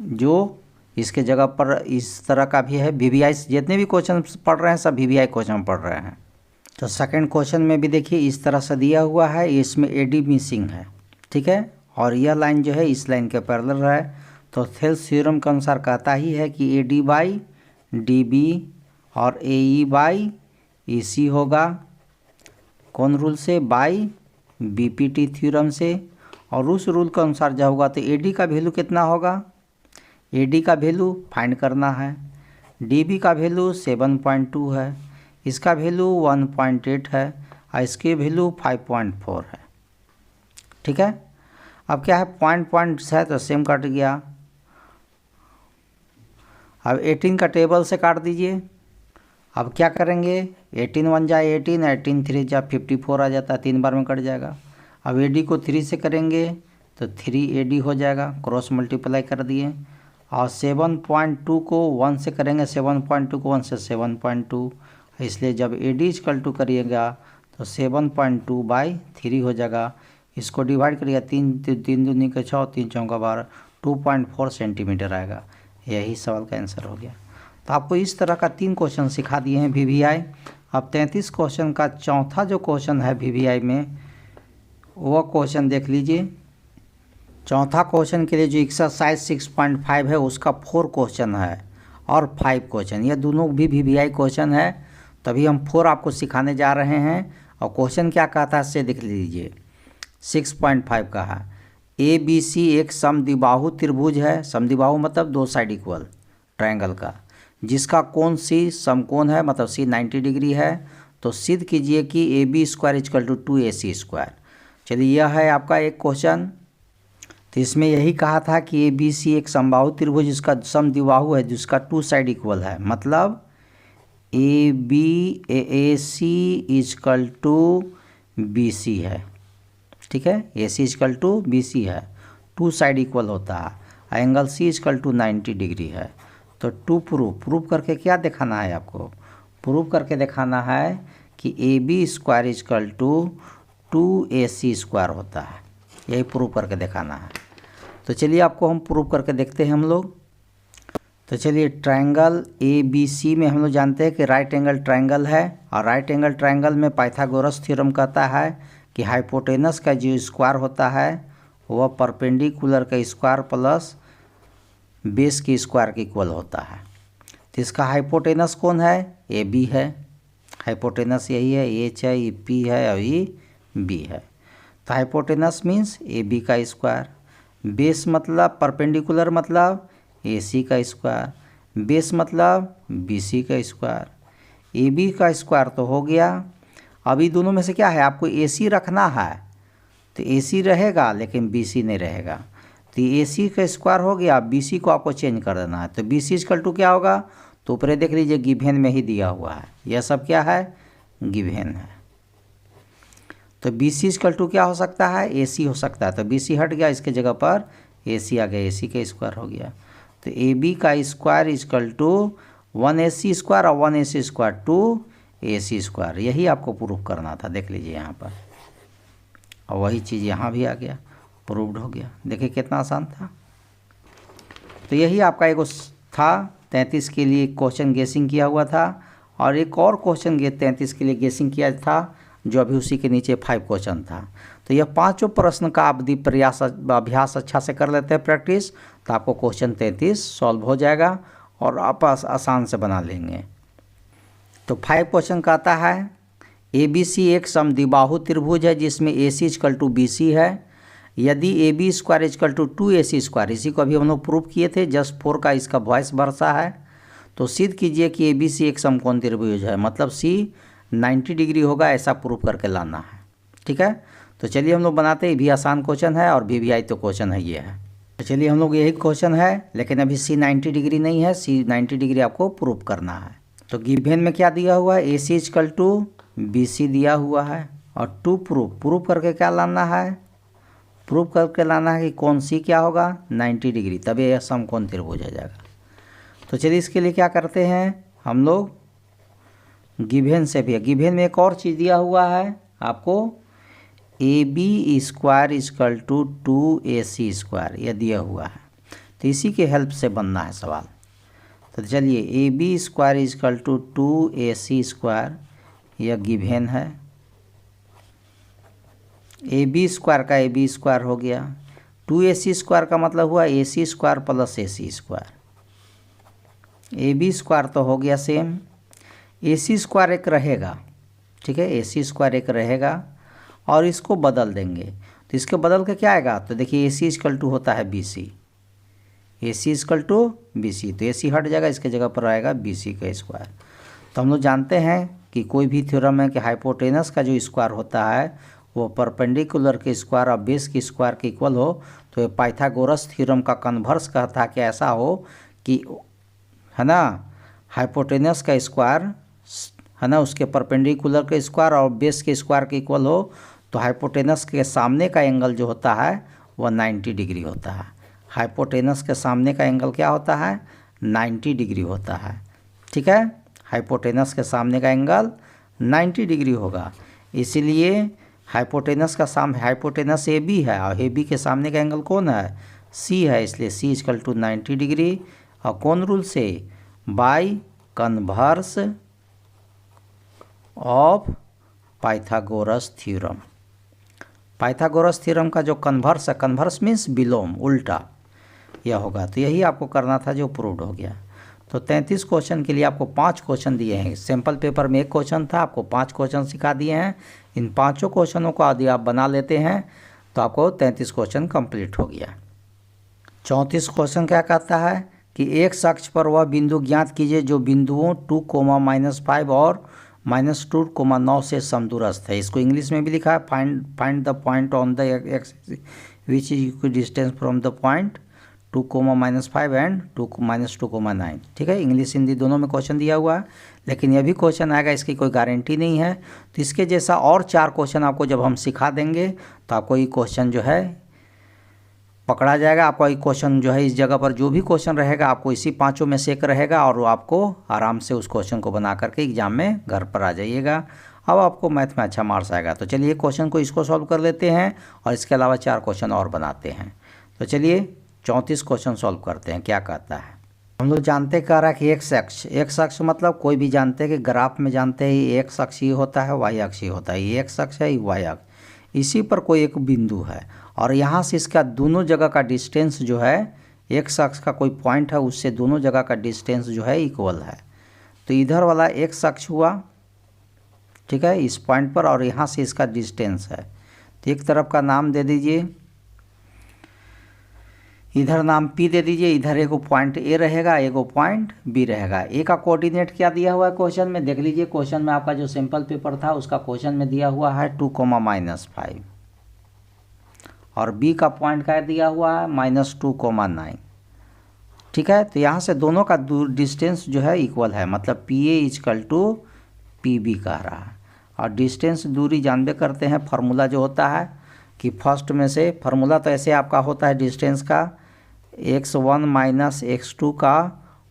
जो इसके जगह पर इस तरह का भी है। वीवीआई जितने भी क्वेश्चन पढ़ रहे हैं सब वीवीआई क्वेश्चन पढ़ रहे हैं। तो सेकंड क्वेश्चन में भी देखिए इस तरह से दिया हुआ है, इसमें एडी मिसिंग है। ठीक है, और यह लाइन जो है इस लाइन के पैरेलल है। तो थेल्स थ्योरम के अनुसार कहता ही है कि A D by D B और ए ई बाई ई सी होगा। कौन रूल से? By B P T theorem से। और उस रूल के अनुसार जो होगा तो ए डी का वैल्यू कितना होगा? ए डी का वैल्यू फाइंड करना है। डी बी का वैल्यू 7.2 है, इसका वैल्यू 1.8 है और इसकी वैल्यू 5.4 है। ठीक है, अब क्या है पॉइंट है तो सेम कट गया। अब 18 का टेबल से काट दीजिए। अब क्या करेंगे 18 1 जा 18, 18 3 जा 54 आ जाता है, 3 बार में कट जाएगा। अब ए डी को 3 से करेंगे तो 3 ए डी हो जाएगा, क्रॉस मल्टीप्लाई कर दिए। और 7.2 को 1 से करेंगे, 7.2 को 1 से 7.2, इसलिए जब ए डी इक्वल टू करिएगा तो 7.2 बाई 3 हो जाएगा। इसको डिवाइड करिएगा 3 दूनी के 6, 3 चौका 12, 2.4 सेंटीमीटर आएगा। यही सवाल का आंसर हो गया। तो आपको इस तरह का 3 क्वेश्चन सिखा दिए हैं वीवीआई। अब 33 क्वेश्चन का चौथा जो क्वेश्चन है वीवीआई में वह क्वेश्चन देख लीजिए। चौथा क्वेश्चन के लिए जो एक्सरसाइज 6.5 है उसका 4 क्वेश्चन है और 5 क्वेश्चन, यह दोनों भी वीवीआई क्वेश्चन है। तभी हम 4 आपको सिखाने जा रहे हैं। और क्वेश्चन क्या कहता है इससे देख लीजिए। 6.5 का है ए बी सी एक समद्विबाहु त्रिभुज है। समद्विबाहु मतलब 2 साइड इक्वल ट्रायंगल का, जिसका कोण सी समकोण है, मतलब सी 90 डिग्री है। तो सिद्ध कीजिए कि A B square equal to 2AC square. चलिए यह है आपका एक क्वेश्चन। तो इसमें यही कहा था कि ए बी सी एक समबाहु त्रिभुज जिसका समद्विबाहु है, जिसका 2 साइड इक्वल है, मतलब A B A C equal to B C है। ठीक है, A C equal to B C है, 2 साइड इक्वल होता है। Angle C equal to 90 degree है। तो टू प्रूव करके क्या दिखाना है आपको? प्रूव करके दिखाना है कि A B square equal to 2AC square होता है। यही प्रूव करके दिखाना है। तो चलिए आपको हम प्रूव करके देखते हैं हम लोग। तो चलिए ट्रायंगल ए बी सी में हम लोग जानते हैं कि राइट एंगल ट्रायंगल है। और राइट एंगल ट्रायंगल में पाइथागोरस थ्योरम कहता है कि हाइपोटेनस का जो स्क्वायर होता है वह परपेंडिकुलर का स्क्वायर प्लस बेस के स्क्वायर के इक्वल होता है। तो इसका हाइपोटेनस कौन है? ए बी है। हाइपोटेनस यही है, एच है, ये पी है और ये बी है। तो हाइपोटेनस मीन्स ए बी का स्क्वायर, बेस मतलब परपेंडिकुलर मतलब ए सी का स्क्वायर, बेस मतलब बी सी का स्क्वायर। ए बी का स्क्वायर तो हो गया। अभी दोनों में से क्या है आपको ए सी रखना है, तो ए सी रहेगा लेकिन बी सी नहीं रहेगा। तो ए सी का स्क्वायर हो गया, बी सी को आपको चेंज कर देना है। तो बी सी इक्वल टू क्या होगा? तो ऊपर देख लीजिए गिवेन में ही दिया हुआ है, यह सब क्या है? गिवेन है। तो बी सी इक्वल टू क्या हो सकता है? ए सी हो सकता है। तो बी सी हट गया, इसके जगह पर ए सी आ गया, ए सी का स्क्वायर हो गया। तो ए बी का square equal to 1AC square और 1AC स्क्वायर 2AC स्क्वायर। यही आपको प्रूफ करना था। देख लीजिए यहाँ पर, और वही चीज़ यहाँ भी आ गया, प्रूव्ड हो गया। देखिए कितना आसान था। तो यही आपका एक था 33 के लिए क्वेश्चन गेसिंग किया हुआ था। और एक और क्वेश्चन 33 के लिए गेसिंग किया था जो अभी उसी के नीचे 5 क्वेश्चन था। तो यह 5 प्रश्न का आप यदि अभ्यास अच्छा से कर लेते हैं प्रैक्टिस, तो आपको क्वेश्चन 33 सॉल्व हो जाएगा और आप आसान से बना लेंगे। तो 5 क्वेश्चन कहता है ए बी सी एक समद्विबाहु त्रिभुज है जिसमें A C equal to B C है। यदि A B square equal to 2AC square, इसी को अभी हम लोग प्रूव किए थे, जस्ट 4 का इसका वॉइस वर्सा है। तो सिद्ध कीजिए कि ए बी सी एक समकोण त्रिभुज है, मतलब सी 90 डिग्री होगा, ऐसा प्रूव करके लाना है। ठीक है, तो चलिए हम लोग बनाते हैं, ये भी आसान क्वेश्चन है और वीवीआई तो क्वेश्चन है ये है। तो चलिए हम लोग यही क्वेश्चन है, लेकिन अभी सी 90 डिग्री नहीं है, सी 90 डिग्री आपको प्रूव करना है। तो गिवन में क्या दिया हुआ है, A C is equal to B सी दिया हुआ है, और टू प्रूव करके क्या लाना है, प्रूव करके लाना है कि कौन सी क्या होगा 90 डिग्री, तभी यह समकोण त्रिभुज आ जाएगा। तो चलिए इसके लिए क्या करते हैं हम लोग, गिवन से भी, गिवन में एक और चीज़ दिया हुआ है आपको, A B square is equal to 2ac square, यह दिया हुआ है। तो इसी के हेल्प से बनना है सवाल। तो चलिए A B square is equal to 2ac square, यह गिवन है। ए बी स्क्वायर का ए बी स्क्वायर हो गया, 2ac स्क्वायर का मतलब हुआ ac square plus ac square, A B square तो हो गया सेम, ac स्क्वायर एक रहेगा, ठीक है, ac स्क्वायर एक रहेगा और इसको बदल देंगे। तो इसके बदल के क्या आएगा, तो देखिए ac इक्वल टू होता है bc, ac equal to bc, तो ac हट जाएगा, इसके जगह पर आएगा bc का स्क्वायर। तो हम लोग जानते हैं कि कोई भी थ्योरम है कि हाइपोटेनस का जो स्क्वायर होता है वो परपेंडिकुलर के स्क्वायर और बेस के स्क्वायर के इक्वल हो। तो ये पाइथागोरस थ्योरम का कन्वर्स कहता है कि ऐसा हो कि, है ना, हाइपोटेनस का स्क्वायर, है ना, उसके परपेंडिकुलर के स्क्वायर और बेस के स्क्वायर के इक्वल हो। तो हाइपोटेनस के सामने का एंगल जो होता है वह 90 डिग्री होता है। हाइपोटेनस के सामने का एंगल क्या होता है, 90 डिग्री होता है, ठीक है। हाइपोटेनस के सामने का एंगल 90 डिग्री होगा, इसीलिए हाइपोटेनस ए बी है और ए बी के सामने का एंगल कौन है, सी है, इसलिए सी इक्वल टू 90 डिग्री। और कौन रूल से, by converse of Pythagoras theorem. Pythagoras theorem का जो कन्वर्स है, कन्वर्स मीन्स विलोम, उल्टा, यह होगा। तो यही आपको करना था जो प्रूव्ड हो गया। तो 33 क्वेश्चन के लिए आपको 5 क्वेश्चन दिए हैं। सैम्पल पेपर में 1 क्वेश्चन था, आपको 5 क्वेश्चन सिखा दिए हैं। इन 5 क्वेश्चनों को यदि आप बना लेते हैं तो आपको 33 क्वेश्चन कंप्लीट हो गया। 34 क्वेश्चन क्या कहता है कि एक अक्ष पर वह बिंदु ज्ञात कीजिए जो बिंदुओं 2, -5 और -2, 9 से समदूरस्थ है। इसको इंग्लिश में भी लिखा है, find the point on the x which is equal distance from the point 2, -5 and 2, -2, 9, ठीक है। इंग्लिश हिंदी दोनों में क्वेश्चन दिया हुआ है, लेकिन यह भी क्वेश्चन आएगा, इसकी कोई गारंटी नहीं है। तो इसके जैसा और 4 क्वेश्चन आपको जब हम सिखा देंगे तो आपको ये क्वेश्चन जो है पकड़ा जाएगा। आपका ये क्वेश्चन जो है इस जगह पर जो भी क्वेश्चन रहेगा आपको इसी 5 में से एक रहेगा और आपको आराम से उस क्वेश्चन को बना करके एग्जाम में घर पर आ जाइएगा। अब आपको मैथ में अच्छा मार्क्स आएगा। तो चलिए क्वेश्चन को इसको सॉल्व कर लेते हैं और इसके अलावा 4 क्वेश्चन और बनाते हैं। तो चलिए 34 क्वेश्चन सॉल्व करते हैं। क्या कहता है, हम लोग जानते कह रहा है कि एक्स अक्ष मतलब कोई भी जानते हैं कि ग्राफ में जानते हैं ये एक्स अक्ष ही होता है, वाई अक्ष ही होता है। ये एक्स अक्ष है, ये वाई अक्ष, इसी पर कोई एक बिंदु है और यहाँ से इसका दोनों जगह का डिस्टेंस जो है, एक्स अक्ष का कोई पॉइंट है उससे दोनों जगह का डिस्टेंस जो है इक्वल है। तो इधर वाला एक्स अक्ष हुआ, ठीक है, इस पॉइंट पर, और यहाँ से इसका डिस्टेंस है। तो एक तरफ का नाम दे दीजिए, इधर नाम P दे दीजिए, इधर एगो पॉइंट A रहेगा, एगो पॉइंट B रहेगा। A का कोऑर्डिनेट क्या दिया हुआ है क्वेश्चन में, देख लीजिए। क्वेश्चन में आपका जो सिंपल पेपर था उसका क्वेश्चन में दिया हुआ है 2, -5 और B का पॉइंट क्या दिया हुआ है -2, 9, ठीक है। तो यहाँ से दोनों का डिस्टेंस जो है इक्वल है, मतलब PA इक्वल टू PB कह रहा है। और डिस्टेंस दूरी जानबे करते हैं, फार्मूला जो होता है कि फर्स्ट में से फार्मूला तो ऐसे आपका होता है डिस्टेंस का x1 - x2 का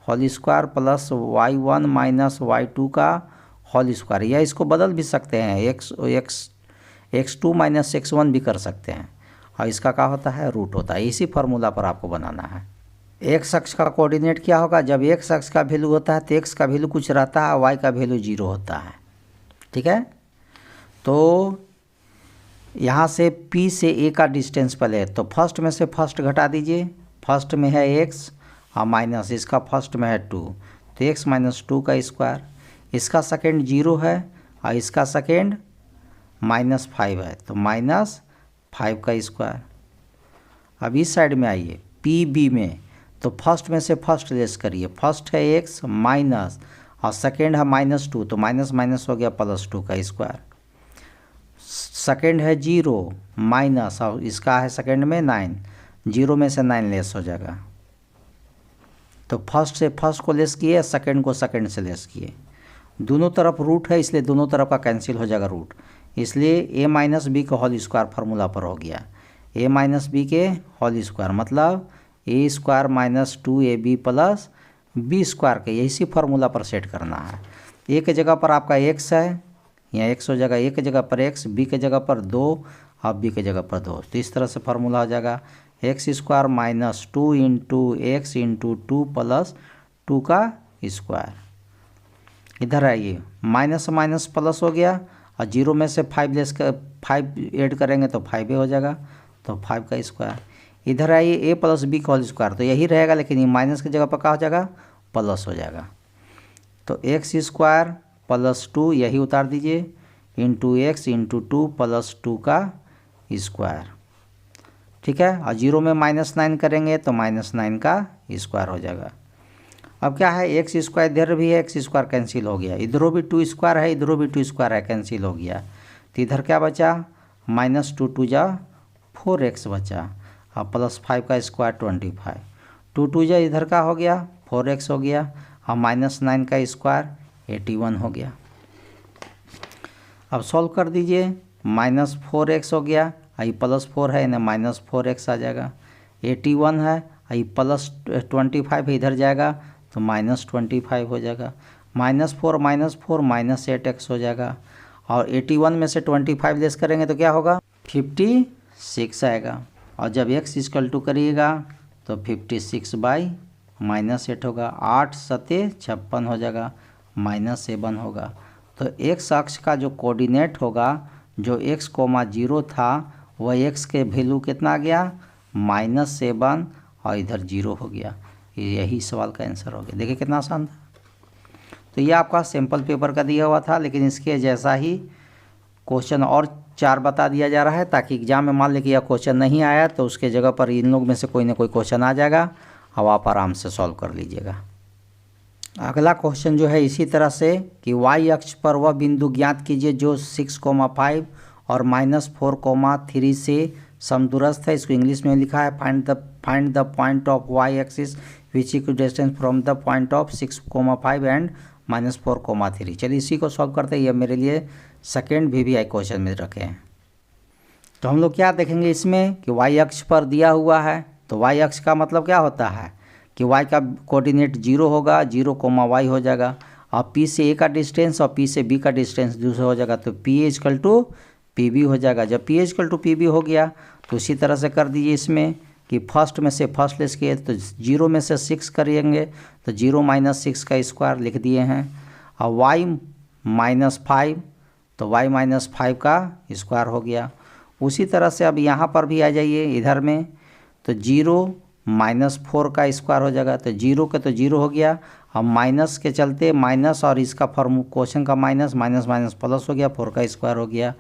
whole square plus y1 - y2 का होल स्क्वायर, या इसको बदल भी सकते हैं, x2 - x1 भी कर सकते हैं, और इसका क्या होता है रूट होता है। इसी फार्मूला पर आपको बनाना है। एक्स अक्ष का कोऑर्डिनेट क्या होगा, जब एक्स अक्ष का वैल्यू होता है तो एक्स का वैल्यू कुछ रहता है, वाई का वैल्यू 0 होता है, ठीक है। तो यहाँ से P से A का डिस्टेंस पहले, तो फर्स्ट में से फर्स्ट घटा दीजिए। फर्स्ट में है x और माइनस इसका फर्स्ट में है 2, तो x - 2 का स्क्वायर, इसका सेकेंड 0 है और इसका सेकेंड -5 है, तो -5 का स्क्वायर। अब इस साइड में आइए PB में, तो फर्स्ट में से फर्स्ट लेस करिए। फर्स्ट है x माइनस और सेकेंड है -2, तो माइनस माइनस हो गया +2 का स्क्वायर। सेकेंड है 0 माइनस, और इसका है सेकेंड में 9, 0 में से 9 लेस हो जाएगा। तो फर्स्ट से फर्स्ट को लेस किए, सेकेंड को सेकेंड से लेस किए। दोनों तरफ रूट है इसलिए दोनों तरफ का कैंसिल हो जाएगा रूट, इसलिए a माइनस बी का होल स्क्वायर फार्मूला पर हो गया। a माइनस बी के होल स्क्वायर मतलब a square minus 2ab plus B square के, इसी फार्मूला पर सेट करना है। a के जगह पर आपका x है, यहाँ x हो जाएगा, a के जगह पर x, b के जगह पर 2 और b के जगह पर 2। तो इस तरह से फार्मूला हो जाएगा x square minus 2 into x into 2 plus 2 का स्क्वायर। इधर आइए, माइनस माइनस प्लस हो गया और 0 में से 5 लेस कर 5 ऐड करेंगे तो 5 हो जाएगा, तो 5 का स्क्वायर। इधर आइए a प्लस बी का होल स्क्वायर, तो यही रहेगा लेकिन ये माइनस की जगह पर क्या हो जाएगा, प्लस हो जाएगा। तो एक्स स्क्वायर प्लस 2 यही उतार दीजिए इंटू एक्स इंटू 2 प्लस 2 का स्क्वायर, ठीक है। और 0 में -9 करेंगे तो -9 का स्क्वायर हो जाएगा। अब क्या है, एक्स स्क्वायर इधर भी है, एक्स स्क्वायर कैंसिल हो गया, इधरों भी 2 स्क्वायर है, इधरों भी 2 स्क्वायर है, कैंसिल हो गया। तो इधर क्या बचा, -2 2 जा 4x बचा और प्लस 5 का स्क्वायर 25, 2 2 जा इधर का हो गया 4x हो गया और -9 का स्क्वायर 81 हो गया। अब सॉल्व कर दीजिए, -4x हो गया, आई +4 है यानी -4x आ जाएगा, 81 है, आई +25 इधर जाएगा तो -25 हो जाएगा, -4 -8x हो जाएगा। और 81 में से 25 लेस करेंगे तो क्या होगा, 56 आएगा। और जब x इक्वल टू करिएगा तो 56/-8 होगा, 8 सते 56 हो जाएगा, -7 होगा। तो x अक्ष का जो कोऑर्डिनेट होगा, जो x, 0 था, वह x के वैल्यू कितना आ गया, -7 और इधर 0 हो गया। यही सवाल का आंसर हो गया। देखिए कितना आसान था। तो ये आपका सैम्पल पेपर का दिया हुआ था, लेकिन इसके जैसा ही क्वेश्चन और 4 बता दिया जा रहा है, ताकि एग्जाम में मान लें कि यह क्वेश्चन नहीं आया तो उसके जगह पर इन लोग में से कोई ना कोई क्वेश्चन आ जाएगा और आप आराम से सॉल्व कर लीजिएगा। अगला क्वेश्चन जो है इसी तरह से कि y अक्ष पर वह बिंदु ज्ञात कीजिए जो 6,5 और -4,3 से समदूरस्थ है। इसको इंग्लिश में लिखा है find the point of y axis which is distance from the point of 6,5 and -4,3। चलिए इसी को सॉल्व करते हैं। ये मेरे लिए सेकेंड VVI क्वेश्चन में रखे हैं। तो हम लोग क्या देखेंगे इसमें कि y अक्ष पर दिया हुआ है, तो y अक्ष का मतलब क्या होता है कि y का कोऑर्डिनेट 0 होगा, 0,y हो जाएगा, और P से A का डिस्टेंस और P से B का डिस्टेंस दूसरा हो जाएगा, तो PA = PB हो जाएगा। जब PA = PB हो गया तो उसी तरह से कर दीजिए इसमें कि फर्स्ट में से फर्स्ट लेस किए तो 0 में से 6 करेंगे तो 0 - 6 का स्क्वायर लिख दिए हैं, और y -5 तो y -5 का स्क्वायर हो गया। उसी तरह से अब यहाँ पर भी आ जाइए इधर में, तो 0 -4 का स्क्वायर हो जाएगा, तो 0 का तो 0 हो गया, अब माइनस के चलते माइनस और इसका फॉर्म क्वेश्चन का माइनस माइनस प्लस हो गया, 4 का स्क्वायर हो गया,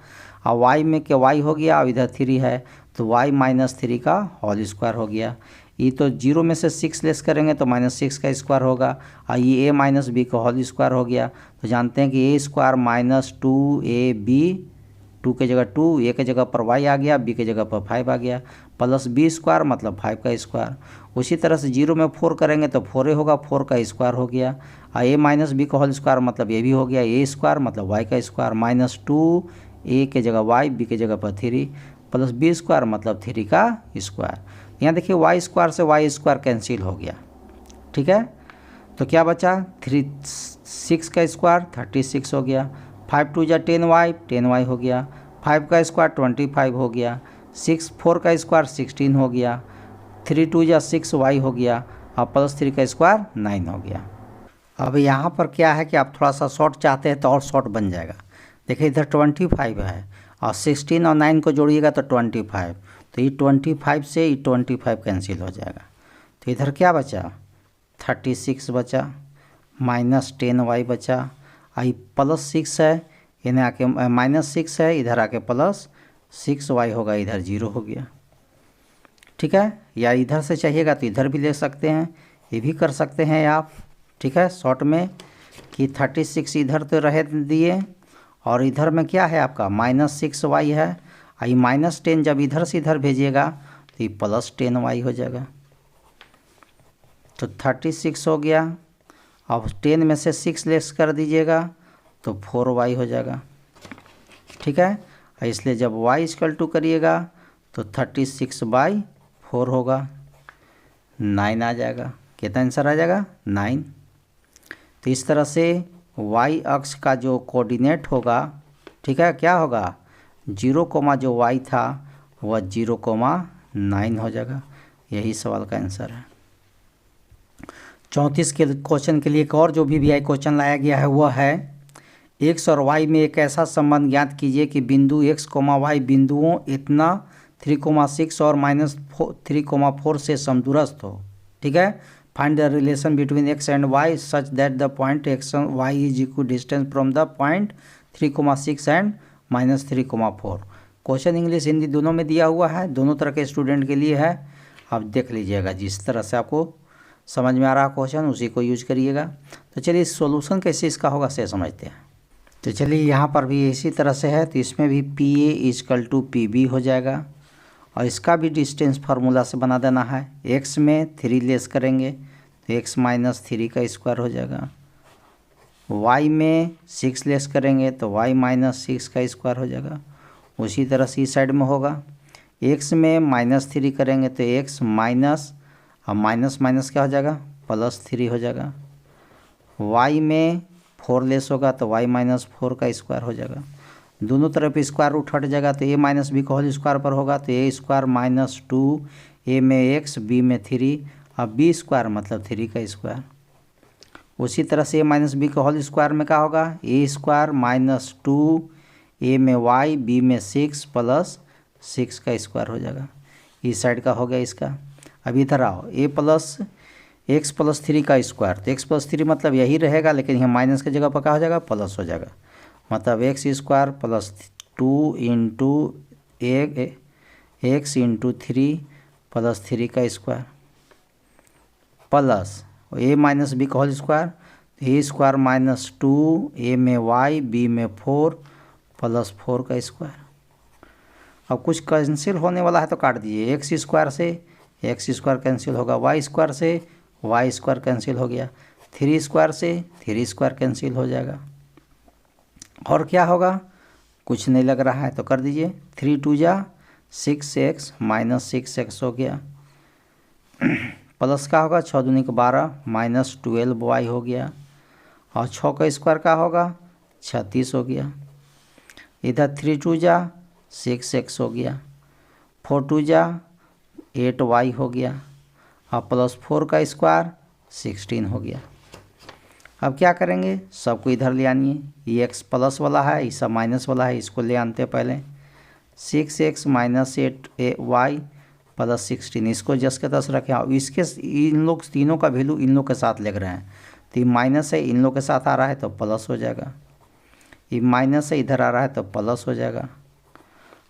और y में के y हो गया, और इधर 3 है तो y -3 का होल स्क्वायर हो गया। ये तो 0 में से 6 लेस करेंगे तो -6 का स्क्वायर होगा, और ये a - b का होल स्क्वायर हो गया। तो जानते हैं कि a² - 2ab, 2 के जगह 2, a के जगह पर y आ गया, b के जगह पर 5 आ गया, प्लस b² मतलब 5 का स्क्वायर। उसी तरह से 0 में 4 करेंगे तो 4 होगा, 4 का स्क्वायर हो गया, और a - b का होल स्क्वायर मतलब ये भी हो गया, a² मतलब y का स्क्वायर, -2 a के जगह y, b के जगह पर 3 प्लस b² मतलब 3 का स्क्वायर। यहाँ देखिए y² से y² कैंसिल हो गया, ठीक है। तो क्या बचा, 6 का स्क्वायर 36 हो गया, 5 2 जा 10y हो गया, 5 का स्क्वायर 25 हो गया, 4 का स्क्वायर 16 हो गया, 3 2 जा 6y हो गया, और प्लस 3 का स्क्वायर 9 हो गया। अब यहाँ पर क्या है कि आप थोड़ा सा शॉर्ट चाहते हैं तो और शॉर्ट बन जाएगा। देखिए इधर 25 है और 16 और 9 को जोड़िएगा तो 25, तो ये 25 से ये 25 कैंसिल हो जाएगा। तो इधर क्या बचा, 36 बचा, -10y बचा, आई +6 है, इन्हें आके -6 है, इधर आके +6y होगा, इधर 0 हो गया, ठीक है। या इधर से चाहिएगा तो इधर भी ले सकते हैं, ये भी कर सकते हैं आप, ठीक है। शॉर्ट में कि 36 इधर तो रह दिए और इधर में क्या है आपका -6y है। आई -10 जब इधर से इधर भेजिएगा तो ये +10y हो जाएगा। तो 36 हो गया। अब 10 में से 6 लेस कर दीजिएगा तो 4y हो जाएगा। ठीक है, इसलिए जब y = करिएगा तो 36/4 होगा, 9 आ जाएगा। कितना आंसर आ जाएगा? 9। तो इस तरह से y अक्ष का जो कोऑर्डिनेट होगा, ठीक है, क्या होगा? 0, जो y था वह 0,9 हो जाएगा। यही सवाल का आंसर है। 34 के क्वेश्चन के लिए एक और जो भी क्वेश्चन लाया गया है वह है x और y में एक ऐसा संबंध ज्ञात कीजिए कि बिंदु x, y बिंदुओं इतना 3,6 और -3,4 से समदूरस्थ हो। ठीक है, find the relation between x and y such that the point x and y is equal distance from the point 3,6 and -3,4। Question English Hindi दोनों में दिया हुआ है, दोनों तरह के स्टूडेंट के लिए है। आप देख लीजिएगा, जिस तरह से आपको समझ में आ रहा क्वेश्चन उसी को यूज करिएगा। तो चलिए सॉल्यूशन कैसे इसका होगा से समझते हैं। तो चलिए यहाँ पर भी इसी तरह से है, तो इसमें भी PA = PB हो जाएगा और इसका भी डिस्टेंस फार्मूला से बना देना है। x में 3 लेस करेंगे तो x - 3 का स्क्वायर हो जाएगा। y में 6 लेस करेंगे तो y - 6 का स्क्वायर हो जाएगा। उसी तरह से इस साइड में होगा, x में -3 करेंगे तो x माइनस, अब माइनस क्या हो जाएगा? +3 हो जाएगा। y में 4 लेस होगा तो y - 4 का स्क्वायर हो जाएगा। दोनों तरफ स्क्वायर रूट हट जाएगा तो a - b का होल स्क्वायर पर होगा तो a² - 2, a में x, b में 3, अब b स्क्वायर मतलब 3 का स्क्वायर। उसी तरह से a - b का होल स्क्वायर में क्या होगा? a² - 2, a में y, b में 6 + 6 का स्क्वायर हो जाएगा। इस साइड का हो गया इसका। अब इधर आओ, a + x + 3 का स्क्वायर, तो x + 3 मतलब यही रहेगा, लेकिन यहाँ माइनस की जगह पर क्या हो जाएगा? प्लस हो जाएगा। मतलब x² + 2 × x × 3 + 3 का स्क्वायर प्लस a - b का होल स्क्वायर, a² - 2, a में y, b में 4 + 4 का स्क्वायर। अब कुछ कैंसिल होने वाला है तो काट दीजिए। x² से x² कैंसिल होगा, y² से y² कैंसिल हो गया, 3² से 3² कैंसिल हो जाएगा। और क्या होगा? कुछ नहीं लग रहा है तो कर दीजिए। 3 × 2 = 6x - 6x हो गया। प्लस क्या होगा? 6 दूनी 12 -12y हो गया। और 6 का स्क्वायर क्या होगा? 36 हो गया। इधर 3 × 2 = 6x हो गया। 4 × 2 = 8y हो गया। और +4 का स्क्वायर 16 हो गया। अब क्या करेंगे? सबको इधर ले आनिए। ये x प्लस वाला है, ये सब माइनस वाला है, इसको ले आनते हैं पहले। 6x - 8y + 16, इसको जस के तस रखें। अब इसके इन लोग तीनों का वैल्यू इन लोग के साथ लग रहे हैं, तो ये माइनस है, इन लोग के साथ आ रहा है तो प्लस हो जाएगा। ये माइनस है, इधर आ रहा है तो प्लस हो जाएगा।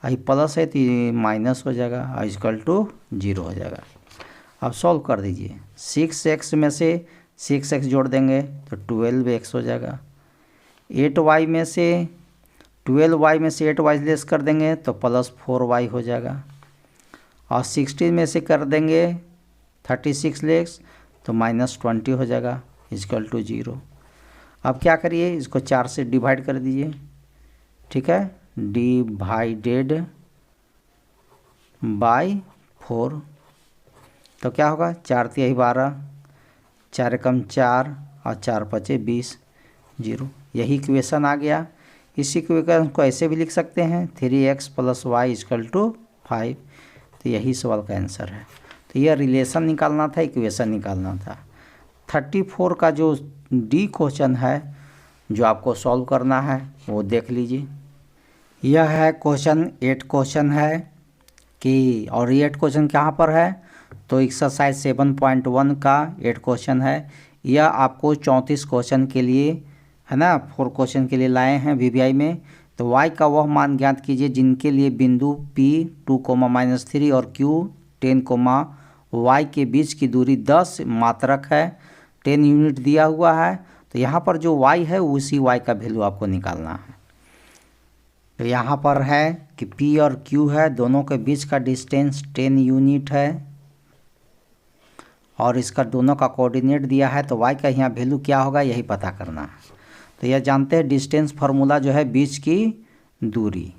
ये प्लस है तो ये माइनस हो जाएगा, = 0 हो जाएगा। अब सॉल्व कर दीजिए। 6x में से 6x जोड़ देंगे तो 12x हो जाएगा। 8y में से 12y में से 8y लेस कर देंगे तो +4y हो जाएगा। और 16 में से कर देंगे 36 लेस तो -20 हो जाएगा, = 0। अब क्या करिए? इसको 4 से डिवाइड कर दीजिए। ठीक है, डिवाइडेड बाय 4 तो क्या होगा? 4 × 3 = 12, 4 × 4 और 4 × 5 = 20, 0। यही इक्वेशन आ गया। इसी इक्वेशन को ऐसे भी लिख सकते हैं, 3x + y = 5। तो यही सवाल का आंसर है। तो यह रिलेशन निकालना था, इक्वेशन निकालना था। 34 का जो डी क्वेश्चन है जो आपको सॉल्व करना है वो देख लीजिए। यह है क्वेश्चन 8 क्वेश्चन है कि, और ये 8 क्वेश्चन कहाँ पर है? तो एक्सरसाइज 7.1 का 8 क्वेश्चन है। यह आपको 34 क्वेश्चन के लिए है ना, 4 क्वेश्चन के लिए लाए हैं VBI में। तो y का वह मान ज्ञात कीजिए जिनके लिए बिंदु P 2, -3 और Q 10, y के बीच की दूरी 10 मात्रक है, 10 यूनिट दिया हुआ है। तो यहाँ पर जो y है उसी y का वैल्यू आपको निकालना है। तो यहाँ पर है कि P और Q है, दोनों के बीच का डिस्टेंस 10 यूनिट है और इसका दोनों का कोऑर्डिनेट दिया है, तो y का यहाँ वैल्यू क्या होगा यही पता करना है। तो यह जानते हैं डिस्टेंस फार्मूला जो है बीच की दूरी,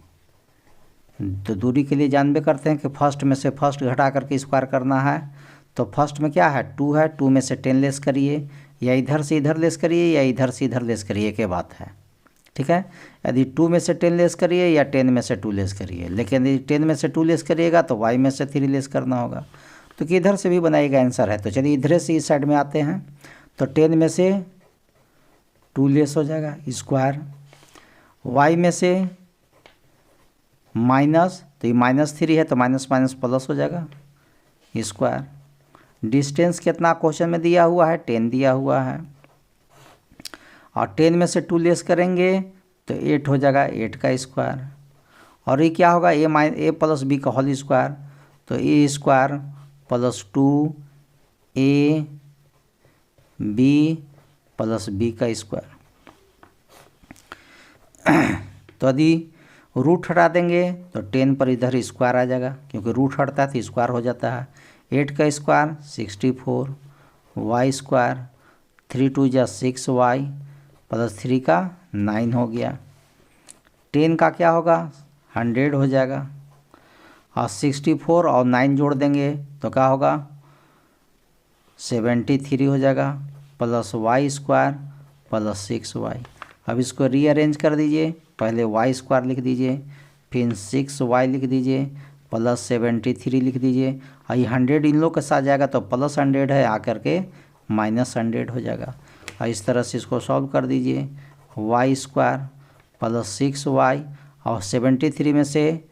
तो दूरी के लिए जानबे करते हैं कि फर्स्ट में से फर्स्ट घटा करके स्क्वायर करना है। तो फर्स्ट में क्या है 2 है, 2 में से 10 लेस करिए, या इधर से इधर लेस करिए या इधर से इधर लेस करिए, एक बात है, ठीक है। यदि 2 में से 10 लेस करिए या 10 में से 2 लेस करिए, लेकिन यदि 10 में से 2 लेस करिएगा तो y में से 3 लेस करना होगा, तो कि इधर से भी बनाएगा आंसर है। तो चलिए इधर से इस साइड में आते हैं, तो 10 में से 2 लेस हो जाएगा स्क्वायर, y में से माइनस, तो ये -3 है तो माइनस माइनस प्लस हो जाएगा स्क्वायर। डिस्टेंस कितना क्वेश्चन में दिया हुआ है 10 दिया हुआ है, और 10 में से 2 लेस करेंगे तो 8 हो जाएगा 8 का स्क्वायर, और ये क्या होगा a प्लस b का होल स्क्वायर, तो a square plus 2ab plus b का स्क्वायर। तो यदि रूट हटा देंगे तो 10 पर इधर स्क्वायर आ जाएगा, क्योंकि रूट हटता है तो स्क्वायर हो जाता है। 8 का स्क्वायर 64, y स्क्वायर 3 2 जा 6y प्लस 3 का 9 हो गया। 10 का क्या होगा 100 हो जाएगा, और 64 और 9 जोड़ देंगे तो क्या होगा 73 हो जाएगा, plus y square plus 6y। अब इसको रीअरेंज कर दीजिए, पहले y स्क्वायर लिख दीजिए, फिर 6y लिख दीजिए, प्लस 73 लिख दीजिए, और ये 100 इन लोग के साथ जाएगा तो प्लस 100 है, आकर के माइनस 100 हो जाएगा। और इस तरह से इसको सॉल्व कर दीजिए, y स्क्वायर प्लस 6y और 73 में से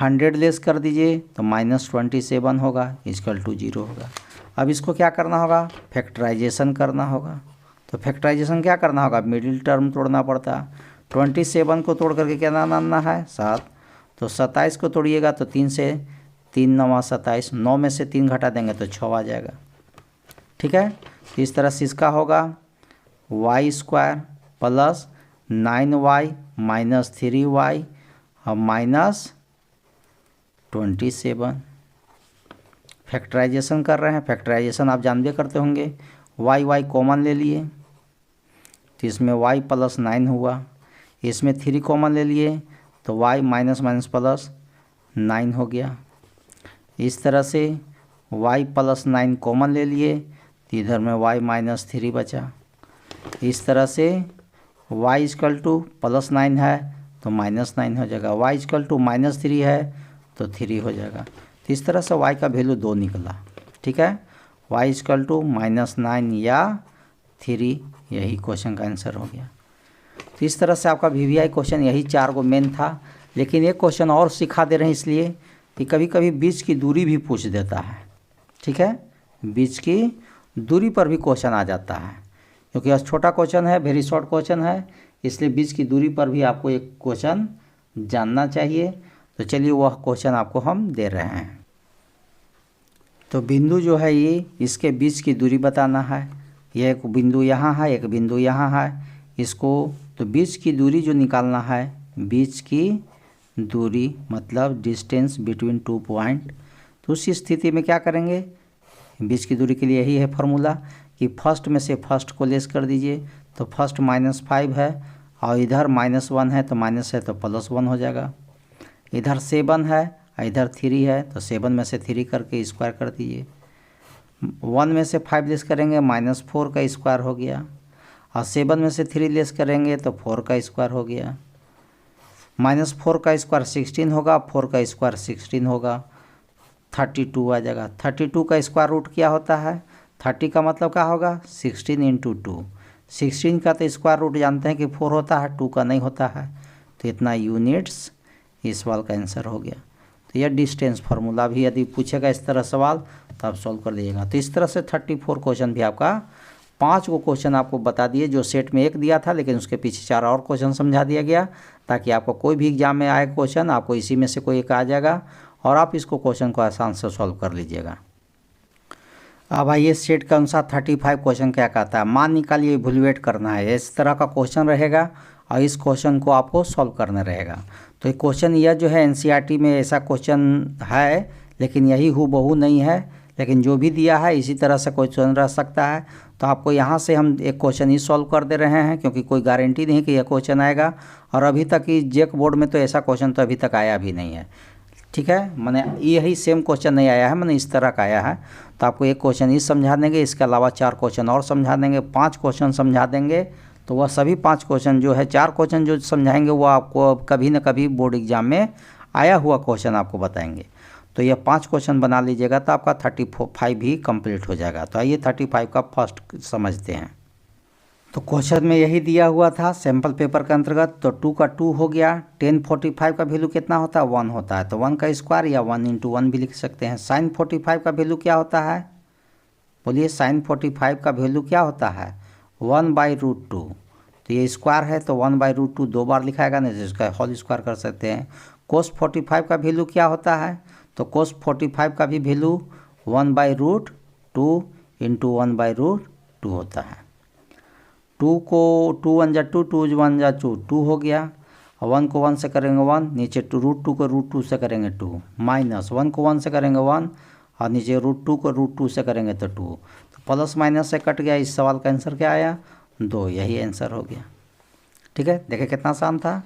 100 लेस कर दीजिए तो -27 होगा, इक्वल टू 0 होगा। अब इसको क्या करना होगा फैक्टराइजेशन करना होगा। तो फैक्टराइजेशन क्या करना होगा, मिडिल टर्म तोड़ना पड़ता है। 27 को तोड़ करके क्या लाना है 7, तो 27 को तोड़िएगा तो 3 से 3 9 27, 9 में से 3 घटा देंगे तो 6 आ जाएगा, ठीक है। तो इस तरह से इसका होगा y square plus 9y minus 3y और माइनस 27। फैक्टराइजेशन कर रहे हैं, फैक्टराइजेशन आप जानबे करते होंगे। y कॉमन ले लिए तो इसमें y प्लस 9 हुआ, इसमें 3 कॉमन ले लिए तो y माइनस माइनस प्लस 9 हो गया। इस तरह से y प्लस 9 कॉमन ले लिए तो इधर में y माइनस 3 बचा। इस तरह से y इक्वल टू प्लस 9 है तो माइनस 9 हो जाएगा, y इक्वल टू -3 है तो 3 हो जाएगा। तो इस तरह से y का वैल्यू 2 निकला, ठीक है। y इक्वल टू -9 या 3, यही क्वेश्चन का आंसर हो गया। तो इस तरह से आपका VVI क्वेश्चन यही 4 गो मेन था, लेकिन एक क्वेश्चन और सिखा दे रहे हैं इसलिए कि कभी कभी बीच की दूरी भी पूछ देता है, ठीक है। बीच की दूरी पर भी क्वेश्चन आ जाता है, क्योंकि यह छोटा क्वेश्चन है, वेरी शॉर्ट क्वेश्चन है, इसलिए बीच की दूरी पर भी आपको एक क्वेश्चन जानना चाहिए। तो चलिए वह क्वेश्चन आपको हम दे रहे हैं। तो बिंदु जो है ये, इसके बीच की दूरी बताना है। यह एक बिंदु यहाँ है, एक बिंदु यहाँ है, इसको तो बीच की दूरी जो निकालना है, बीच की दूरी मतलब डिस्टेंस बिटवीन 2 पॉइंट। तो उस स्थिति में क्या करेंगे, बीच की दूरी के लिए यही है फार्मूला कि फर्स्ट में से फर्स्ट को लेस कर दीजिए, तो फर्स्ट -5 है और इधर -1 है, तो माइनस है तो +1 हो जाएगा। इधर 7 है और इधर 3 है, तो 7 में से 3 करके स्क्वायर कर दीजिए। 1 में से 5 लेस करेंगे -4 का स्क्वायर हो गया, और 7 में से 3 लेस करेंगे तो 4 का स्क्वायर हो गया। -4 का स्क्वायर 16 होगा, 4 का स्क्वायर 16 होगा, 32 आ जाएगा। 32 का स्क्वायर रूट क्या होता है, 30 का मतलब क्या होगा 16 × 2। 16 का तो स्क्वायर रूट जानते हैं कि 4 होता है, 2 का नहीं होता है, तो इतना यूनिट्स इस सवाल का आंसर हो गया। तो यह डिस्टेंस फार्मूला भी यदि पूछेगा इस तरह सवाल तो आप सॉल्व कर लीजिएगा। तो इस तरह से 34 क्वेश्चन भी आपका 5 को क्वेश्चन आपको बता दिए, जो सेट में 1 दिया था लेकिन उसके पीछे 4 और क्वेश्चन समझा दिया गया, ताकि आपको कोई भी एग्जाम में आए क्वेश्चन आपको इसी में से कोई एक आ जाएगा और आप इसको क्वेश्चन को आसान से सॉल्व कर लीजिएगा। अब आइए सेट के अनुसार 35 क्वेश्चन क्या कहता है। मान निकालिए, इवैल्यूएट करना है, इस तरह का क्वेश्चन रहेगा और इस क्वेश्चन को आपको सॉल्व करना रहेगा। तो ये क्वेश्चन यह जो है एनसीईआरटी में ऐसा क्वेश्चन है, लेकिन यही हूबहू नहीं है, लेकिन जो भी दिया है इसी तरह से क्वेश्चन रह सकता है। तो आपको यहाँ से हम एक क्वेश्चन ही सॉल्व कर दे रहे हैं, क्योंकि कोई गारंटी नहीं कि यह क्वेश्चन आएगा, और अभी तक ही जेक बोर्ड में तो ऐसा क्वेश्चन तो अभी तक आया भी नहीं है। ठीक है, मैंने यही सेम क्वेश्चन नहीं आया है, मैंने इस तरह का आया है। तो आपको एक क्वेश्चन ही समझा देंगे, इसके अलावा 4 क्वेश्चन और समझा देंगे, 5 क्वेश्चन समझा देंगे। तो वह सभी 5 क्वेश्चन जो है, 4 क्वेश्चन जो समझाएंगे वो आपको कभी न कभी बोर्ड एग्जाम में आया हुआ क्वेश्चन आपको बताएंगे। तो यह 5 क्वेश्चन बना लीजिएगा तो आपका 35 भी कंप्लीट हो जाएगा। तो आइए 35 का फर्स्ट समझते हैं। तो क्वेश्चन में यही दिया हुआ था सैम्पल पेपर के अंतर्गत। तो 2 का 2 हो गया। 1045 का वैल्यू कितना होता है? 1 होता है। तो 1 का स्क्वायर या 1 × 1 भी लिख सकते हैं। साइन 45 का वैल्यू क्या होता है? बोलिए, साइन 45 का वैल्यू क्या होता है? 1/√2। तो ये स्क्वायर है तो 1/√2 2 बार लिखाएगा, नहीं तो इसका होल स्क्वायर कर सकते हैं। कोस 45 का वैल्यू क्या होता है? तो कोस 45 का भी वैल्यू 1/√2 × 1/√2 होता है। 2 को 2 1 जा 2, 2 1 जा 2, 2 हो गया। और 1 को 1 से करेंगे 1, नीचे √2 को √2 से करेंगे 2, माइनस 1 को 1 से करेंगे 1, और नीचे √2 को √2 से करेंगे तो 2। तो प्लस माइनस से कट गया। इस सवाल का आंसर क्या आया? 2। यही आंसर हो गया। ठीक है, देखिए कितना आसान था।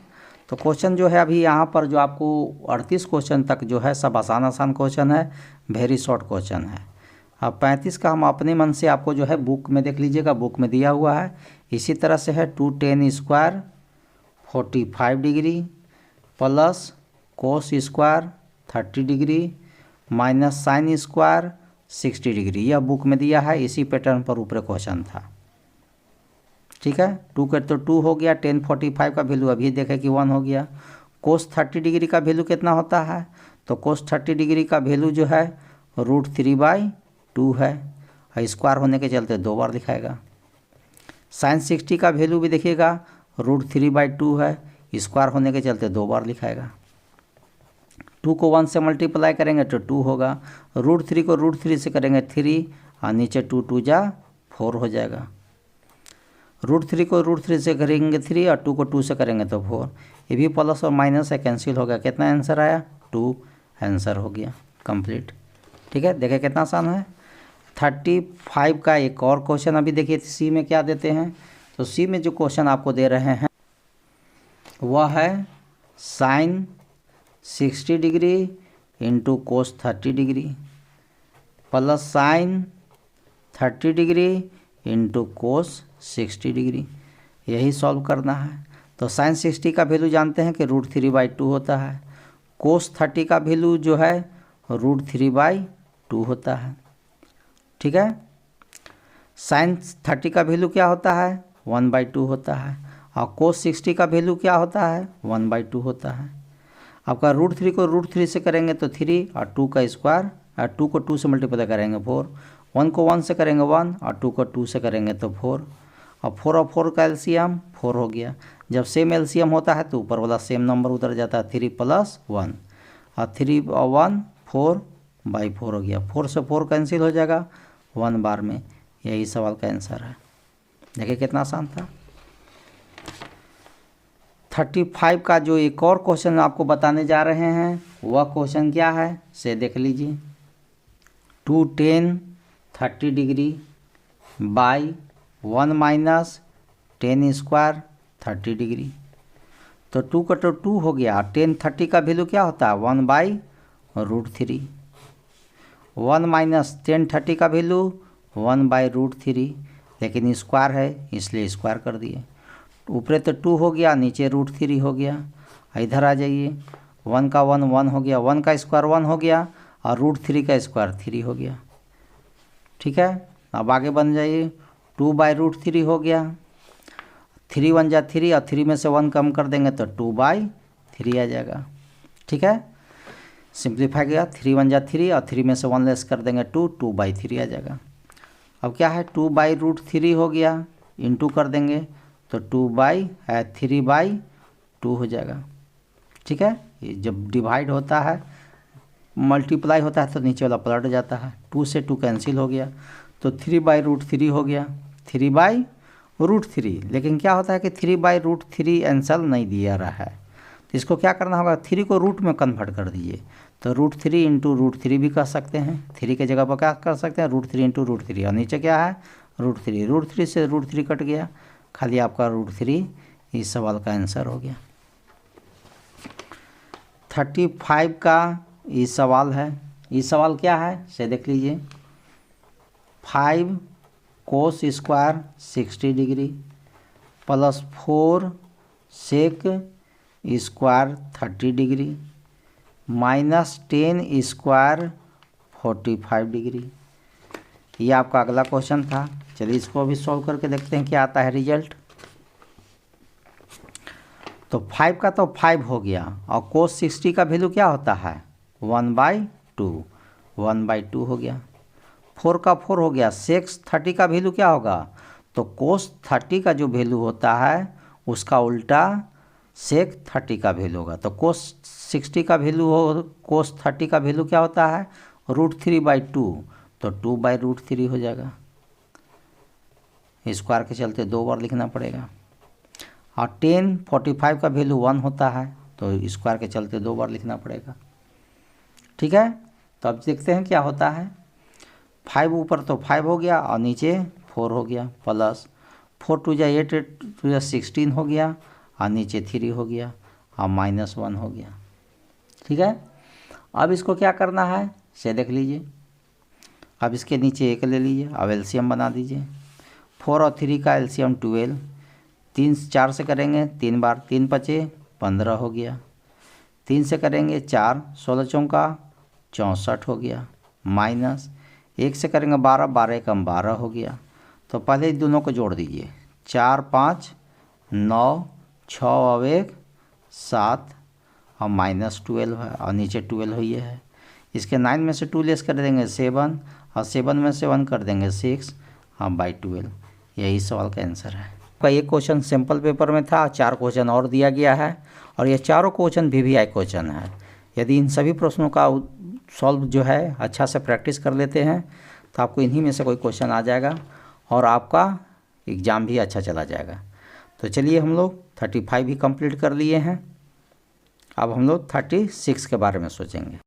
तो क्वेश्चन जो है अभी यहाँ पर जो आपको 38 क्वेश्चन तक जो है सब आसान आसान क्वेश्चन है, वेरी शॉर्ट क्वेश्चन है। अब 35 का हम अपने मन से आपको जो है बुक में देख लीजिएगा, बुक में दिया हुआ है। इसी तरह से है 2tan square 45 degree plus cos square 30 degree minus sine square 60 degree. यह बुक में दिया है, इसी पैटर्न पर ऊपर क्वेश्चन था। ठीक है, 2 का तो 2 हो गया। 1045 का वैल्यू अभी देखें कि 1 हो गया। कोस 30 डिग्री का वैल्यू कितना होता है? तो कोस 30 डिग्री का वैल्यू जो है √3/2 है, और स्क्वायर होने के चलते 2 बार दिखाएगा। साइन 60 का वैल्यू भी देखिएगा √3/2 है, स्क्वायर होने के चलते 2 बार लिखाएगा। 2 को 1 से मल्टीप्लाई करेंगे तो 2 होगा। √3 को √3 से करेंगे 3, और नीचे 2 2 जा 4 हो जाएगा। √3 को √3 से करेंगे 3, और 2 को 2 से करेंगे तो 4। ये भी प्लस और माइनस है, कैंसिल हो गया। कितना आंसर आया? 2 आंसर हो गया कंप्लीट। ठीक है, देखिए कितना आसान है। 35 का एक और क्वेश्चन अभी देखिए सी में क्या देते हैं। तो सी में जो क्वेश्चन आपको दे रहे हैं वह है sine 60 degree into cos 30 degree plus sine 30 degree into cos 60 degree. यही सॉल्व करना है। तो साइन 60 का वैल्यू जानते हैं कि √3/2 होता है। कोस 30 का वैल्यू जो है √3/2 होता है। ठीक है, साइन 30 का वैल्यू क्या होता है? 1/2 होता है। और कोस 60 का वैल्यू क्या होता है? 1/2 होता है। आपका √3 को √3 से करेंगे तो 3, और 2 का स्क्वायर, और 2 को 2 से मल्टीप्लाई करेंगे 4, 1 को 1 से करेंगे 1, और 2 को 2 से करेंगे तो 4, और 4 और 4 का एलसीएम 4 हो गया। जब सेम एलसीएम होता है तो ऊपर वाला सेम नंबर उतर जाता है, 3 + 1, और 3 और 1 4/4 हो गया। 4 से 4 कैंसिल हो जाएगा 1 बार में। यही सवाल का आंसर है। देखिए कितना आसान था। 35 का जो एक और क्वेश्चन आपको बताने जा रहे हैं वह क्वेश्चन क्या है से देख लीजिए। 2tan 30 degree by 1 minus tan square 30 degree. तो 2 का तो 2 हो गया। tan 30 का वैल्यू क्या होता है? 1/√3। 1 माइनस tan 30 का वैल्यू 1/√3, लेकिन स्क्वायर है इसलिए स्क्वायर कर दिए। ऊपर तो 2 हो गया, नीचे √3 हो गया। इधर आ जाइए, 1 का 1 1 हो गया, 1 का स्क्वायर 1 हो गया, और √3 का स्क्वायर 3 हो गया। ठीक है, अब आगे बन जाइए। 2/√3 हो गया। 3 1 जा 3, और 3 में से 1 कम कर देंगे तो 2/3 आ जाएगा। ठीक है, सिंप्लीफाई गया। 3 1 जा 3, और 3 में से 1 लेस कर देंगे 2, 2/3 आ जाएगा। अब क्या है? 2/√3 हो गया, इंटू कर देंगे तो 3/2 हो जाएगा। ठीक है, ये जब डिवाइड होता है मल्टीप्लाई होता है तो नीचे वाला पलट जाता है, 2 से 2 कैंसिल हो गया, तो 3/√3 हो गया, 3/√3। लेकिन क्या होता है कि 3/√3 आंसर नहीं दिया रहा है, तो इसको क्या करना होगा, 3 को रूट में कन्वर्ट कर दीजिए। तो √3 × √3 भी कर सकते हैं, 3 के जगह पर क्या कर सकते हैं, √3 × √3, और नीचे क्या है √3, √3 से √3 कट गया, खाली आपका √3 इस सवाल का आंसर हो गया। 35 का ये सवाल है। ये सवाल क्या है से देख लीजिए, 5 cos² 60 degree plus 4 sec² 30 degree minus 10² 45 degree. ये आपका अगला क्वेश्चन था। चलिए इसको अभी सॉल्व करके देखते हैं क्या आता है रिजल्ट। तो 5 का तो 5 हो गया, और cos 60 का वैल्यू क्या होता है 1/2, 1/2 हो गया। 4 का 4 हो गया, sec 30 का वैल्यू क्या होगा, तो cos 30 का जो वैल्यू होता है उसका उल्टा sec 30 का वैल्यू होगा। तो cos 60 का वैल्यू हो, cos 30 का वैल्यू क्या होता है √3/2, तो 2/√3 हो जाएगा। स्क्वायर के चलते 2 बार लिखना पड़ेगा। और 10 45 का वैल्यू 1 होता है, तो स्क्वायर के चलते 2 बार लिखना पड़ेगा। ठीक है, तो अब देखते हैं क्या होता है। 5 ऊपर तो 5 हो गया और नीचे 4 हो गया, प्लस 4 × 2 = 8, 8 × 2 = 16 हो गया, और नीचे 3 हो गया, और -1 हो गया। ठीक है, अब इसको क्या करना है से देख लीजिए। अब इसके नीचे 1 ले लीजिए, अब एलसीएम बना दीजिए। 4 और 3 का एलसीएम 12, 3 4 से करेंगे 3 बार, 3 × 5 = 15 हो गया। 3 से करेंगे 4, 16 × 4 = 64 हो गया, माइनस 1 से करेंगे 12, 12 × 1 = 12 हो गया। तो पहले इन दोनों को जोड़ दीजिए, 4 5 9, 6 और 1 7, और -12 है, और नीचे 12 ही है। इसके 9 में से 2 लेस कर देंगे 7, और 7 में से 1 कर देंगे 6, हाँ /12। यही सवाल का आंसर है। का एक क्वेश्चन सिंपल पेपर में था, 4 क्वेश्चन और दिया गया है, और ये चारों क्वेश्चन VVI क्वेश्चन है। यदि इन सभी प्रश्नों का सॉल्व जो है अच्छा से प्रैक्टिस कर लेते हैं तो आपको इन्हीं में से कोई क्वेश्चन आ जाएगा, और आपका एग्ज़ाम भी अच्छा चला जाएगा। तो चलिए हम लोग 35 भी कंप्लीट कर लिए हैं। अब हम लोग 36 के बारे में सोचेंगे।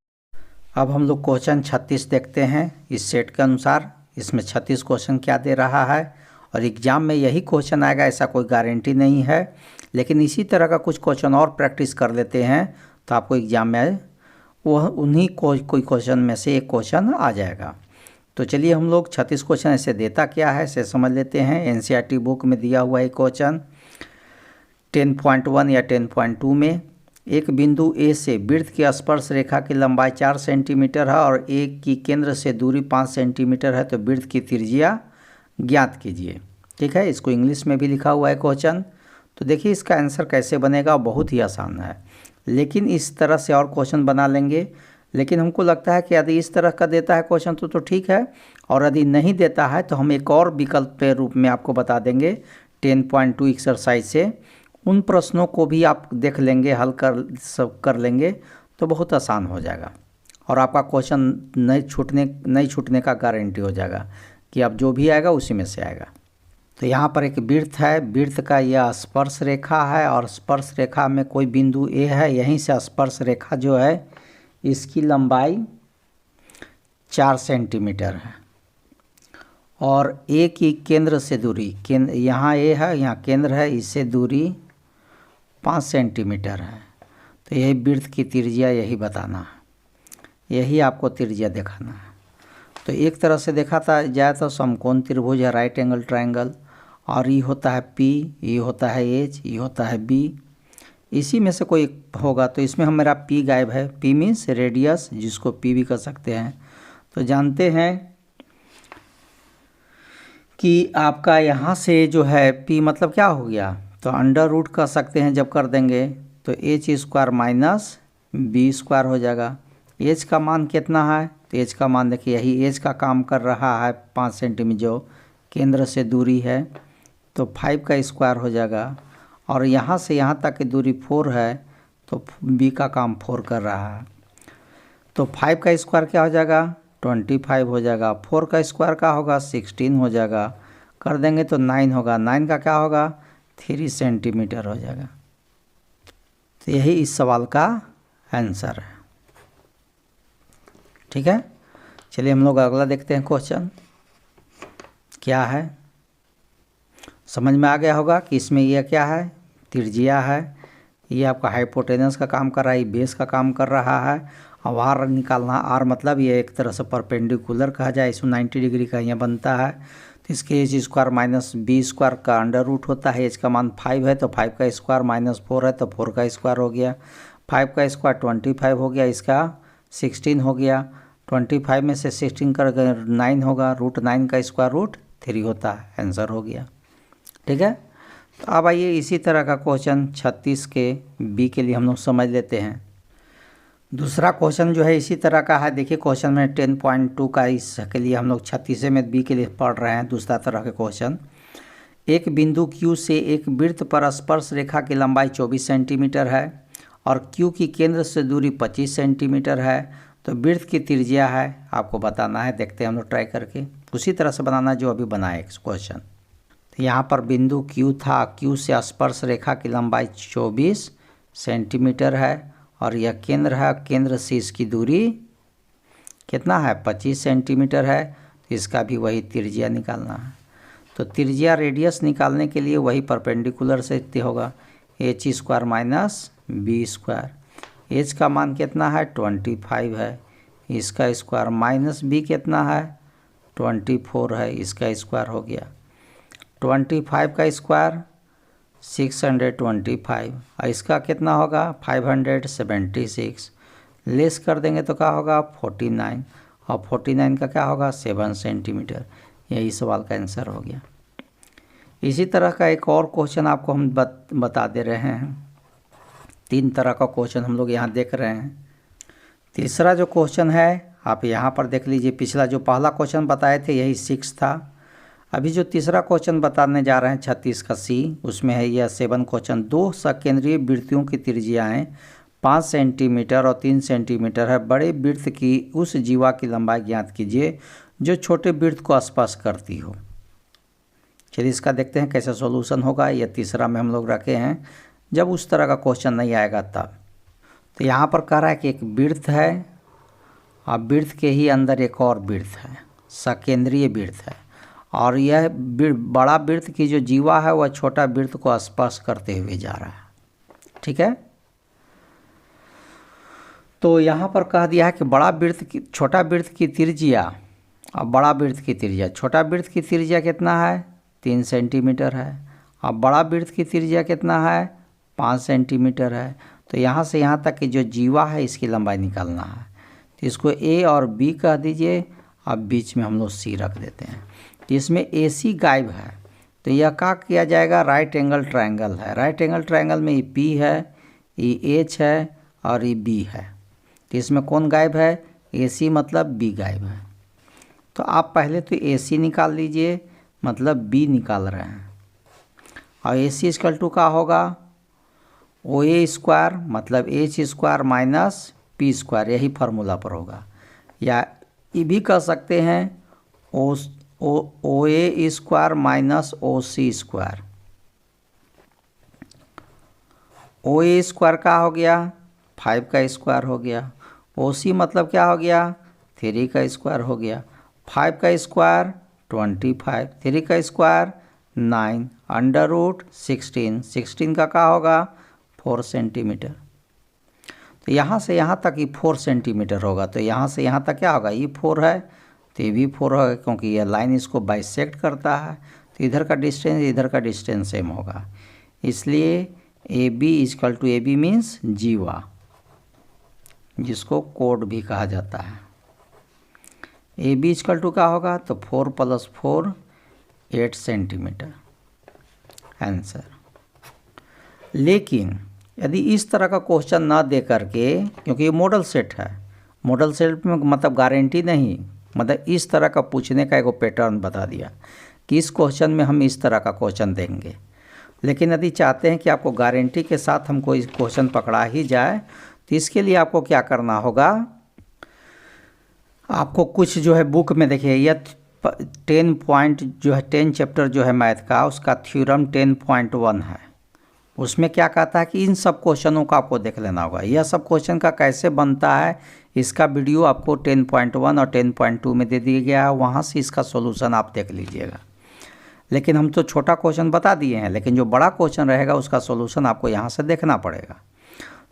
अब हम लोग क्वेश्चन 36 देखते हैं इस सेट के अनुसार। इसमें 36 क्वेश्चन क्या दे रहा है, और एग्ज़ाम में यही क्वेश्चन आएगा ऐसा कोई गारंटी नहीं है, लेकिन इसी तरह का कुछ क्वेश्चन और प्रैक्टिस कर लेते हैं तो आपको एग्ज़ाम में वह उन्हीं कोई क्वेश्चन में से एक क्वेश्चन आ जाएगा। तो चलिए हम लोग 36 क्वेश्चन ऐसे देता क्या है से समझ लेते हैं। NCERT बुक में दिया हुआ है क्वेश्चन 10.1 या 10.2 में, एक बिंदु A से वृत्त की स्पर्श रेखा की लंबाई 4 सेंटीमीटर है और A की केंद्र से दूरी 5 सेंटीमीटर है, तो वृत्त की त्रिज्या ज्ञात कीजिए। ठीक है, इसको इंग्लिश में भी लिखा हुआ है क्वेश्चन। तो देखिए इसका आंसर कैसे बनेगा, बहुत ही आसान है, लेकिन इस तरह से और क्वेश्चन बना लेंगे। लेकिन हमको लगता है कि यदि इस तरह का देता है क्वेश्चन तो ठीक है, और यदि नहीं देता है तो हम एक और विकल्प के रूप में आपको बता देंगे 10.2 एक्सरसाइज से। उन प्रश्नों को भी आप देख लेंगे, हल कर लेंगे तो बहुत आसान हो जाएगा, और आपका क्वेश्चन नहीं छूटने का गारंटी हो जाएगा कि अब जो भी आएगा उसी में से आएगा। तो यहाँ पर एक वृत्त है, वृत्त का यह स्पर्श रेखा है, और स्पर्श रेखा में कोई बिंदु A है, यहीं से स्पर्श रेखा जो है इसकी लंबाई 4 सेंटीमीटर है, और A की केंद्र से दूरी, यहाँ A है, यहाँ केंद्र है, इससे दूरी 5 सेंटीमीटर है। तो यही वृत्त की त्रिज्या यही बताना है, यही आपको त्रिज्या दिखाना है। तो एक तरह से देखा जाए तो समकोण त्रिभुज है, राइट एंगल ट्रायंगल, और ये होता है P, ये होता है H, ये होता है B। इसी में से कोई होगा, तो इसमें हम मेरा P गायब है। P मीन्स रेडियस, जिसको P भी कर सकते हैं। तो जानते हैं कि आपका यहाँ से जो है P मतलब क्या हो गया, तो √ कर सकते हैं जब कर देंगे तो H² - B² हो जाएगा। H का मान कितना है, तो H का मान देखिए, यही H का काम कर रहा है 5 सेंटीमीटर जो केंद्र से दूरी है, तो 5 का स्क्वायर हो जाएगा, और यहाँ से यहाँ तक की दूरी 4 है, तो B का काम 4 कर रहा है। तो 5 का स्क्वायर क्या हो जाएगा 25 हो जाएगा, 4 का स्क्वायर का होगा 16 हो जाएगा, कर देंगे तो 9 होगा, 9 का क्या होगा 3 सेंटीमीटर हो जाएगा। तो यही इस सवाल का आंसर है। ठीक है, चलिए हम लोग अगला देखते हैं क्वेश्चन क्या है। समझ में आ गया होगा कि इसमें यह क्या है, त्रिज्या है, ये आपका हाइपोटेनस का काम कर रहा है, ये बेस का काम कर रहा है। अब आर निकालना, आर मतलब ये एक तरह से परपेंडिकुलर कहा जाए, इसमें 90 डिग्री का यहाँ बनता है। तो इसके H square minus B square का अंडर रूट होता है, एच का मान 5 है तो 5 का स्क्वायर माइनस 4 है तो 4 का स्क्वायर हो गया, 5 का स्क्वायर 25 हो गया, इसका 16 हो गया, 25 में से 16 कर 9 होगा, रूट 9 का स्क्वायर रूट 3 होता है, आंसर हो गया। ठीक है, तो अब आइए इसी तरह का क्वेश्चन 36 के बी के लिए हम लोग समझ लेते हैं। दूसरा क्वेश्चन जो है इसी तरह का है। देखिए क्वेश्चन में 10.2 का इसके लिए हम लोग 36 में बी के लिए पढ़ रहे हैं। दूसरा तरह के क्वेश्चन, एक बिंदु Q से एक वृत्त पर स्पर्श रेखा की लंबाई 24 सेंटीमीटर है और Q की केंद्र से दूरी 25 सेंटीमीटर है, तो वृत्त की त्रिज्या है आपको बताना है। देखते हैं हम लोग ट्राई करके, उसी तरह से बनाना जो अभी बनाए क्वेश्चन। तो यहाँ पर बिंदु Q था, Q से स्पर्श रेखा की लंबाई 24 सेंटीमीटर है और यह केंद्र है, केंद्र से इसकी दूरी कितना है 25 सेंटीमीटर है, तो इसका भी वही त्रिज्या निकालना है। तो त्रिज्या रेडियस निकालने के लिए वही परपेंडिकुलर से होगा, H square minus B square. H का मान कितना है 25 है, इसका स्क्वायर माइनस बी कितना है 24 है, इसका स्क्वायर हो गया 25 का स्क्वायर 625 और इसका कितना होगा 576, लेस कर देंगे तो क्या होगा 49 और 49 का क्या होगा 7 सेंटीमीटर। यही सवाल का आंसर हो गया। इसी तरह का एक और क्वेश्चन आपको हम बता दे रहे हैं। 3 तरह का क्वेश्चन हम लोग यहाँ देख रहे हैं। तीसरा जो क्वेश्चन है आप यहाँ पर देख लीजिए, पिछला जो पहला क्वेश्चन बताए थे यही 6 था। अभी जो तीसरा क्वेश्चन बताने जा रहे हैं 36 का सी, उसमें है यह 7 क्वेश्चन। 2 सकेंद्रीय वृत्तियों की त्रिज्याएँ 5 सेंटीमीटर और 3 सेंटीमीटर है। बड़े वृत्त की उस जीवा की लंबाई ज्ञात कीजिए जो छोटे वृत्त को स्पर्श करती हो। चलिए इसका देखते हैं कैसे सॉल्यूशन होगा। यह तीसरा में हम लोग रखे हैं, जब उस तरह का क्वेश्चन नहीं आएगा तब। तो यहाँ पर कह रहा है कि एक वृत्त है और वृत्त के ही अंदर एक और वृत्त है, सकेंद्रीय वृत्त है, और यह बड़ा वृत्त की जो जीवा है वह छोटा वृत्त को स्पर्श करते हुए जा रहा है। ठीक है, तो यहाँ पर कह दिया है कि बड़ा वृत्त की छोटा वृत्त की त्रिज्या और बड़ा वृत्त की त्रिज्या, छोटा वृत्त की त्रिज्या कितना है 3 सेंटीमीटर है और बड़ा वृत्त की त्रिज्या कितना है 5 सेंटीमीटर है। तो यहाँ से यहाँ तक की जो जीवा है इसकी लंबाई निकालना है। तो इसको ए और बी कह दीजिए, अब बीच में हम लोग सी रख देते हैं। तो इसमें ए सी गायब है, तो यह क्या किया जाएगा राइट एंगल ट्रायंगल है। राइट एंगल ट्रायंगल में ये पी है, ये एच है और ये बी है। तो इसमें कौन गायब है ए सी, मतलब बी गायब है। तो आप पहले तो ए सी निकाल लीजिए, मतलब बी निकाल रहे हैं, और ए सी इक्वल टू का होगा ओ ए स्क्वायर मतलब H square minus P square, यही फार्मूला पर होगा। या ये भी कह सकते हैं ओ ए स्क्वायर माइनस ओ सी स्क्वायर। ओ ए स्क्वायर का हो गया 5 का स्क्वायर हो गया, ओ सी मतलब क्या हो गया 3 का स्क्वायर हो गया, 5 का स्क्वायर 25, 3 का स्क्वायर 9, अंडर रूट 16 का क्या होगा 4 सेंटीमीटर। तो यहाँ से यहाँ तक ये 4 सेंटीमीटर होगा, तो यहाँ से यहाँ तक क्या होगा ये 4 है तो ये भी 4 होगा, क्योंकि यह लाइन इसको बाइसेक्ट करता है। तो इधर का डिस्टेंस सेम होगा, इसलिए A B equal to A B means जीवा, जिसको कोड भी कहा जाता है। ए बी इक्वल टू क्या होगा तो 4 + 4 8 सेंटीमीटर आंसर। लेकिन यदि इस तरह का क्वेश्चन ना दे करके, क्योंकि ये मॉडल सेट है, मॉडल सेट में मतलब गारंटी नहीं, मतलब इस तरह का पूछने का एक पैटर्न बता दिया कि इस क्वेश्चन में हम इस तरह का क्वेश्चन देंगे। लेकिन यदि चाहते हैं कि आपको गारंटी के साथ हमको इस क्वेश्चन पकड़ा ही जाए, तो इसके लिए आपको क्या करना होगा, आपको कुछ जो है बुक में देखिए, यह 10 पॉइंट जो है 10 चैप्टर जो है मैथ का, उसका थ्योरम 10.1 है। उसमें क्या कहता है कि इन सब क्वेश्चनों का आपको देख लेना होगा। यह सब क्वेश्चन का कैसे बनता है, इसका वीडियो आपको 10.1 और 10.2 में दे दिया गया है, वहाँ से इसका सॉल्यूशन आप देख लीजिएगा। लेकिन हम तो छोटा क्वेश्चन बता दिए हैं, लेकिन जो बड़ा क्वेश्चन रहेगा उसका सॉल्यूशन आपको यहाँ से देखना पड़ेगा।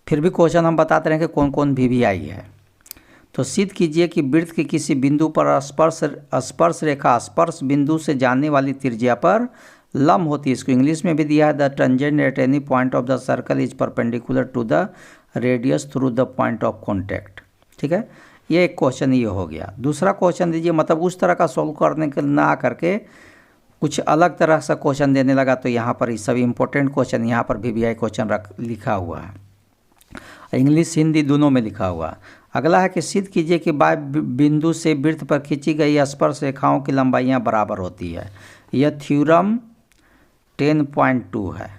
फिर भी क्वेश्चन हम बताते रहें कि कौन कौन VVI है। तो सिद्ध कीजिए कि वृत्त के किसी बिंदु पर स्पर्श रेखा स्पर्श बिंदु से जाने वाली त्रिज्या पर लंब होती है। इसको इंग्लिश में भी दिया है, the tangent at any point of the circle is perpendicular to the radius through the point of contact. ठीक है, ये एक क्वेश्चन ये हो गया। दूसरा क्वेश्चन दीजिए, मतलब उस तरह का सॉल्व करने के ना करके कुछ अलग तरह से क्वेश्चन देने लगा, तो यहाँ पर ये सभी इंपॉर्टेंट क्वेश्चन यहाँ पर VVI क्वेश्चन लिखा हुआ है, इंग्लिश हिंदी दोनों में लिखा हुआ। अगला है कि सिद्ध कीजिए कि बाह्य बिंदु से वृत्त पर खींची गई स्पर्श रेखाओं की लंबाइयाँ बराबर होती है। यह थ्योरम 10.2 है।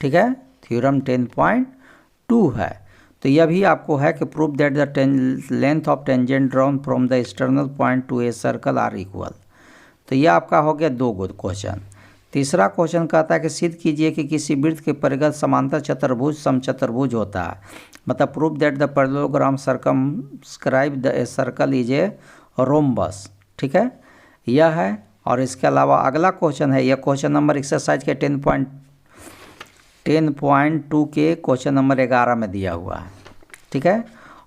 ठीक है, थ्योरम 10.2 है। तो यह भी आपको है कि prove that the length of tangent drawn from the external point to a circle are equal. तो यह आपका हो गया 2 क्वेश्चन। तीसरा क्वेश्चन कहता है कि सिद्ध कीजिए कि किसी वृत्त के परिगत समांतर चतुर्भुज समचतुर्भुज होता है, मतलब prove that the parallelogram circumscribe the circle is a rhombus. ठीक है, यह है। और इसके अलावा अगला क्वेश्चन है, यह क्वेश्चन नंबर एक्सरसाइज के 10.2 के क्वेश्चन नंबर 11 में दिया हुआ है। ठीक है,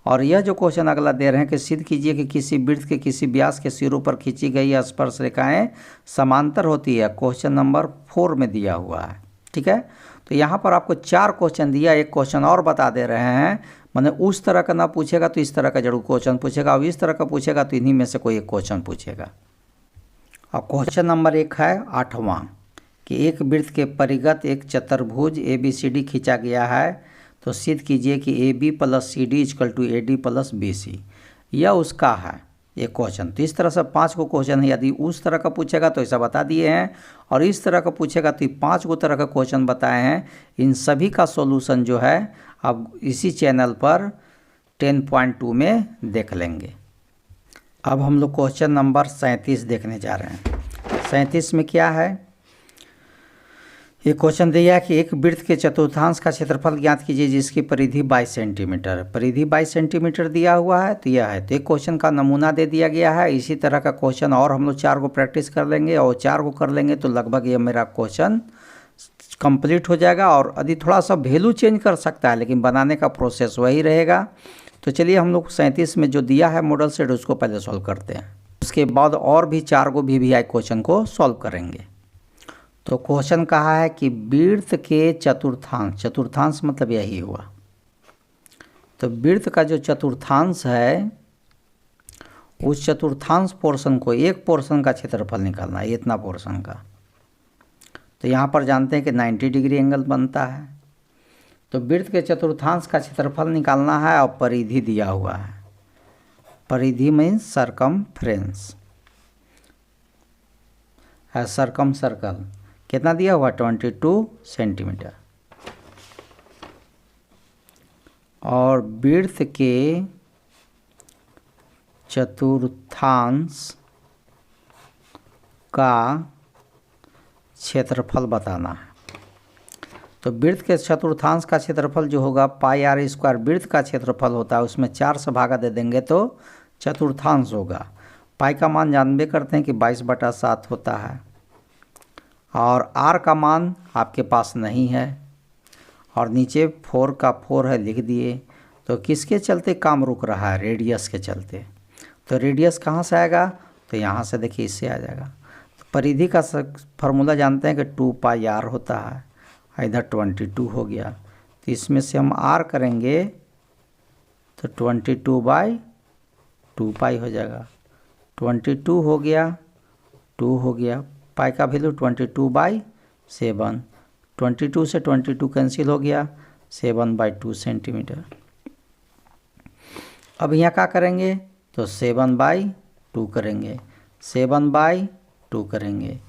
और यह जो क्वेश्चन अगला दे रहे हैं कि सिद्ध कीजिए कि किसी वृत्त के किसी व्यास के सिरों पर खींची गई स्पर्श रेखाएं समांतर होती है, क्वेश्चन नंबर 4 में दिया हुआ है। ठीक है, तो यहाँ पर आपको 4 क्वेश्चन दिया, एक क्वेश्चन और बता दे रहे हैं, माने उस तरह का ना पूछेगा तो इस तरह का जरूर क्वेश्चन पूछेगा, और इस तरह का पूछेगा तो इन्हीं में से कोई एक क्वेश्चन पूछेगा। और क्वेश्चन नंबर 1 है 8वां कि एक वृत्त के परिगत एक चतुर्भुज ABCD खींचा गया है, तो सिद्ध कीजिए कि AB + CD = AD + BC। यह उसका है एक क्वेश्चन। तो इस तरह से 5 क्वेश्चन है। यदि उस तरह का पूछेगा तो ऐसा बता दिए हैं, और इस तरह का पूछेगा तो 5 तरह का क्वेश्चन बताए हैं। इन सभी का सॉल्यूशन जो है अब इसी चैनल पर 10.2 में देख लेंगे। अब हम लोग क्वेश्चन नंबर 37 देखने जा रहे हैं। 37 में क्या है, ये क्वेश्चन दिया है कि एक वृत्त के चतुर्थांश का क्षेत्रफल ज्ञात कीजिए जिसकी परिधि 22 सेंटीमीटर। परिधि 22 सेंटीमीटर दिया हुआ है, तो यह है। तो एक क्वेश्चन का नमूना दे दिया गया है। इसी तरह का क्वेश्चन और हम लोग 4 को प्रैक्टिस कर लेंगे, और 4 को कर लेंगे तो लगभग ये मेरा क्वेश्चन कंप्लीट हो जाएगा। और यदि थोड़ा सा वैल्यू चेंज कर सकता है, लेकिन बनाने का प्रोसेस वही रहेगा। तो चलिए हम लोग 37 में जो दिया है मॉडल सेट, उसको पहले सॉल्व करते हैं। उसके बाद और भी 4 को VVI क्वेश्चन को सॉल्व करेंगे। तो क्वेश्चन कहा है कि वृत्त के चतुर्थांश, चतुर्थांश मतलब यही हुआ। तो वृत्त का जो चतुर्थांश है, उस चतुर्थांश पोर्शन को, एक पोर्शन का क्षेत्रफल निकालना है, इतना पोर्शन का। तो यहाँ पर जानते हैं कि 90 डिग्री एंगल बनता है। तो वृत्त के चतुर्थांश का क्षेत्रफल निकालना है, और परिधि दिया हुआ है। परिधि मीन्स सरकमफ्रेंस है, सरकम सर्कल कितना दिया हुआ, 22 सेंटीमीटर। और वृत्त के चतुर्थांश का क्षेत्रफल बताना है। तो वृत्त के चतुर्थांश का क्षेत्रफल जो होगा πr², वृत्त का क्षेत्रफल होता है, उसमें 4 से भागा दे देंगे तो चतुर्थांश होगा। पाई का मान जानबे करते हैं कि 22/7 होता है, और r का मान आपके पास नहीं है, और नीचे 4 का 4 है, लिख दिए। तो किसके चलते काम रुक रहा है, रेडियस के चलते। तो रेडियस कहाँ से आएगा, तो यहाँ से देखिए, इससे आ जाएगा। तो परिधि का फार्मूला जानते हैं कि 2πr होता है, इधर 22 हो गया। तो इसमें से हम r करेंगे तो 22/2π हो जाएगा। 22 हो गया, 2 हो गया, पाई का वैल्यू 22/7। 22 से 22 कैंसिल हो गया, 7/2 सेंटीमीटर। अब यहाँ क्या करेंगे, तो 7/2 करेंगे, 7/2 करेंगे।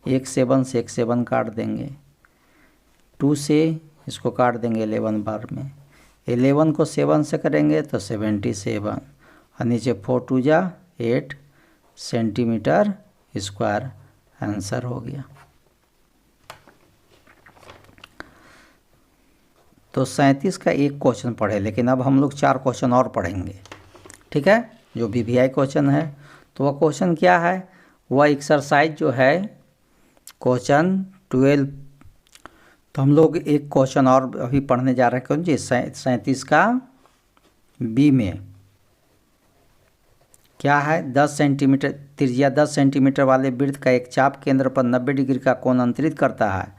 एक 7 से एक 7 काट देंगे, 2 से इसको काट देंगे 11 बार में। 11 को 7 से करेंगे तो 77, और नीचे 4 2 जा 8 सेंटीमीटर स्क्वायर आंसर हो गया। तो 37 का एक क्वेश्चन पढ़े, लेकिन अब हम लोग 4 क्वेश्चन और पढ़ेंगे, ठीक है, जो वीवीआई क्वेश्चन है। तो वह क्वेश्चन क्या है, वह एक्सरसाइज जो है क्वेश्चन 12। तो हम लोग एक क्वेश्चन और अभी पढ़ने जा रहे हैं, कौन जी, 37 का बी में क्या है, 10 सेंटीमीटर त्रिज्या 10 सेंटीमीटर वाले वृत्त का एक चाप केंद्र पर 90 डिग्री का कोण अंतरित करता है।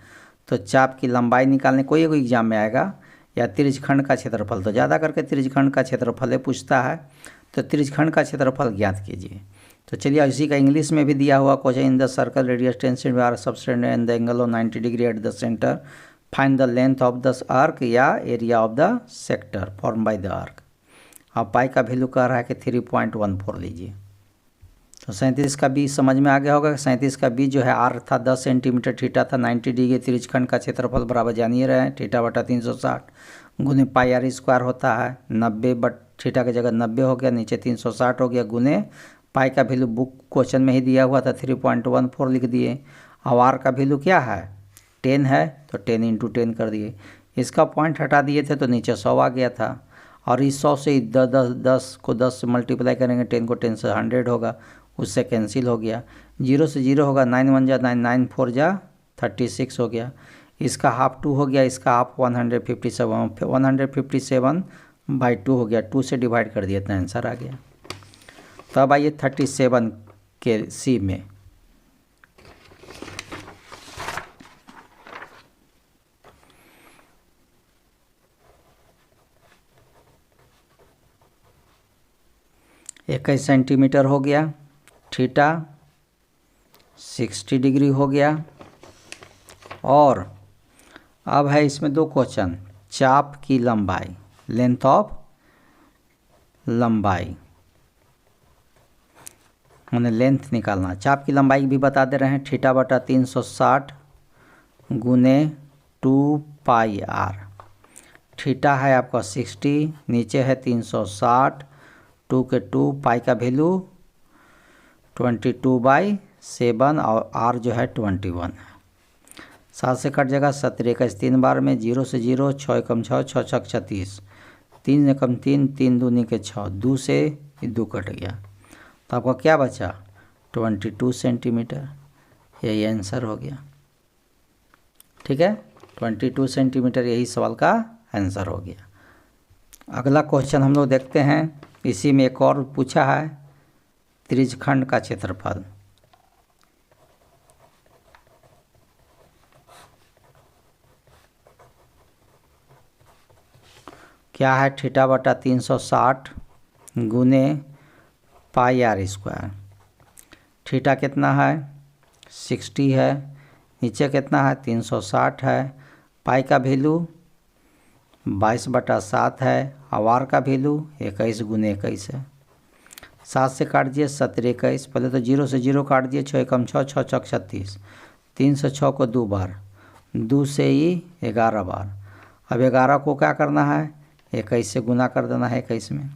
तो चाप की लंबाई निकालने, कोई एग्जाम में आएगा, या त्रिज्यखंड का क्षेत्रफल। तो ज़्यादा करके त्रिज्यखंड का क्षेत्रफल पूछता है, तो त्रिज्यखंड का क्षेत्रफल ज्ञात कीजिए। तो चलिए, इसी का इंग्लिश में भी दिया हुआ question, in the circle radius 10 centimetre subtend and the angle of 90 degree at the centre, find the length of the arc या area of the sector form by the arc. अब पाई का value कह रहा है कि 3.14 लीजिए। तो 37 का बी समझ में आ गया होगा। 37 का बी जो है, आर था 10 सेंटीमीटर, थीटा था 90 डिग्री, त्रिज्यखंड का क्षेत्रफल बराबर जानिए रहे हैं, थीटा बटा 360 गुने पाई आर स्क्वायर होता है 90, बट थीटा की जगह 90 हो गया, नीचे 360 हो गया, गुने पाई का वैल्यू बुक क्वेश्चन में ही दिया हुआ था 3.14 लिख दिए। अब आर का वैल्यू क्या है, 10 है, तो 10 × 10 कर दिए। इसका पॉइंट हटा दिए थे तो नीचे 100 आ गया था, और इस 100 से 10 को 10 से मल्टीप्लाई करेंगे, 10 को 10 से 100 होगा, उससे कैंसिल हो गया, 0 से 0 होगा, 9 1 जा 9, 9 4 जा 36 हो गया। इसका हाफ 2 हो गया, इसका हाफ 157/2 हो गया, 2 से डिवाइड कर दिया तो आंसर आ गया। तब आइए 37 के सी में, इक्कीस सेंटीमीटर हो गया, थीटा 60 डिग्री हो गया। और अब है इसमें दो क्वेश्चन, चाप की लंबाई, लेंथ ऑफ लंबाई, मैंने लेंथ निकालना, चाप की लंबाई भी बता दे रहे हैं, थीटा बटा 360 गुने 2 पाई आर। थीटा है आपका 60, नीचे है 360, 2 के 2, पाई का वैल्यू 22/7 और आर जो है 21 है। 7 से कट जाएगा, 17 का 3 बार में, 0 से 0, 6 कम 6, 6 6 36, 3 कम 3, 3 दूनी के 6, 2 से 2 कट गया, तो आपका क्या बचा 22 सेंटीमीटर। यही आंसर हो गया, ठीक है, 22 सेंटीमीटर यही सवाल का आंसर हो गया। अगला क्वेश्चन हम लोग देखते हैं, इसी में एक और पूछा है, त्रिज्यखंड का क्षेत्रफल। क्या है, थीटा बटा 360 गुने पाई आर स्क्वायर। थीटा कितना है 60 है, नीचे कितना है 360 है, पाई का वैल्यू 22/7 है, और आर का वैल्यू 21 गुने 21 है। 7 से काट दिए, 17 21, पहले तो 0 से 0 काट दिए, 6 कम 6, 6 6 36, 3 से 6 को 2 बार, 2 से ही 11 बार। अब 11 को क्या करना है, 21 से गुना कर देना है 21 में,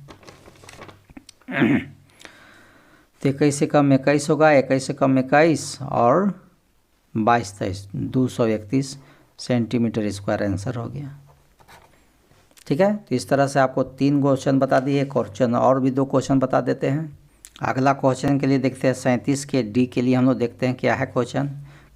तो 21 से कम 21 होगा, 21 से कम 21 और 22 23, 231 सेंटीमीटर स्क्वायर आंसर हो गया, ठीक है। तो इस तरह से आपको 3 क्वेश्चन बता दिए, क्वेश्चन और भी 2 क्वेश्चन बता देते हैं। अगला क्वेश्चन के लिए देखते हैं 37 के डी के लिए हम लोग देखते हैं क्या है क्वेश्चन,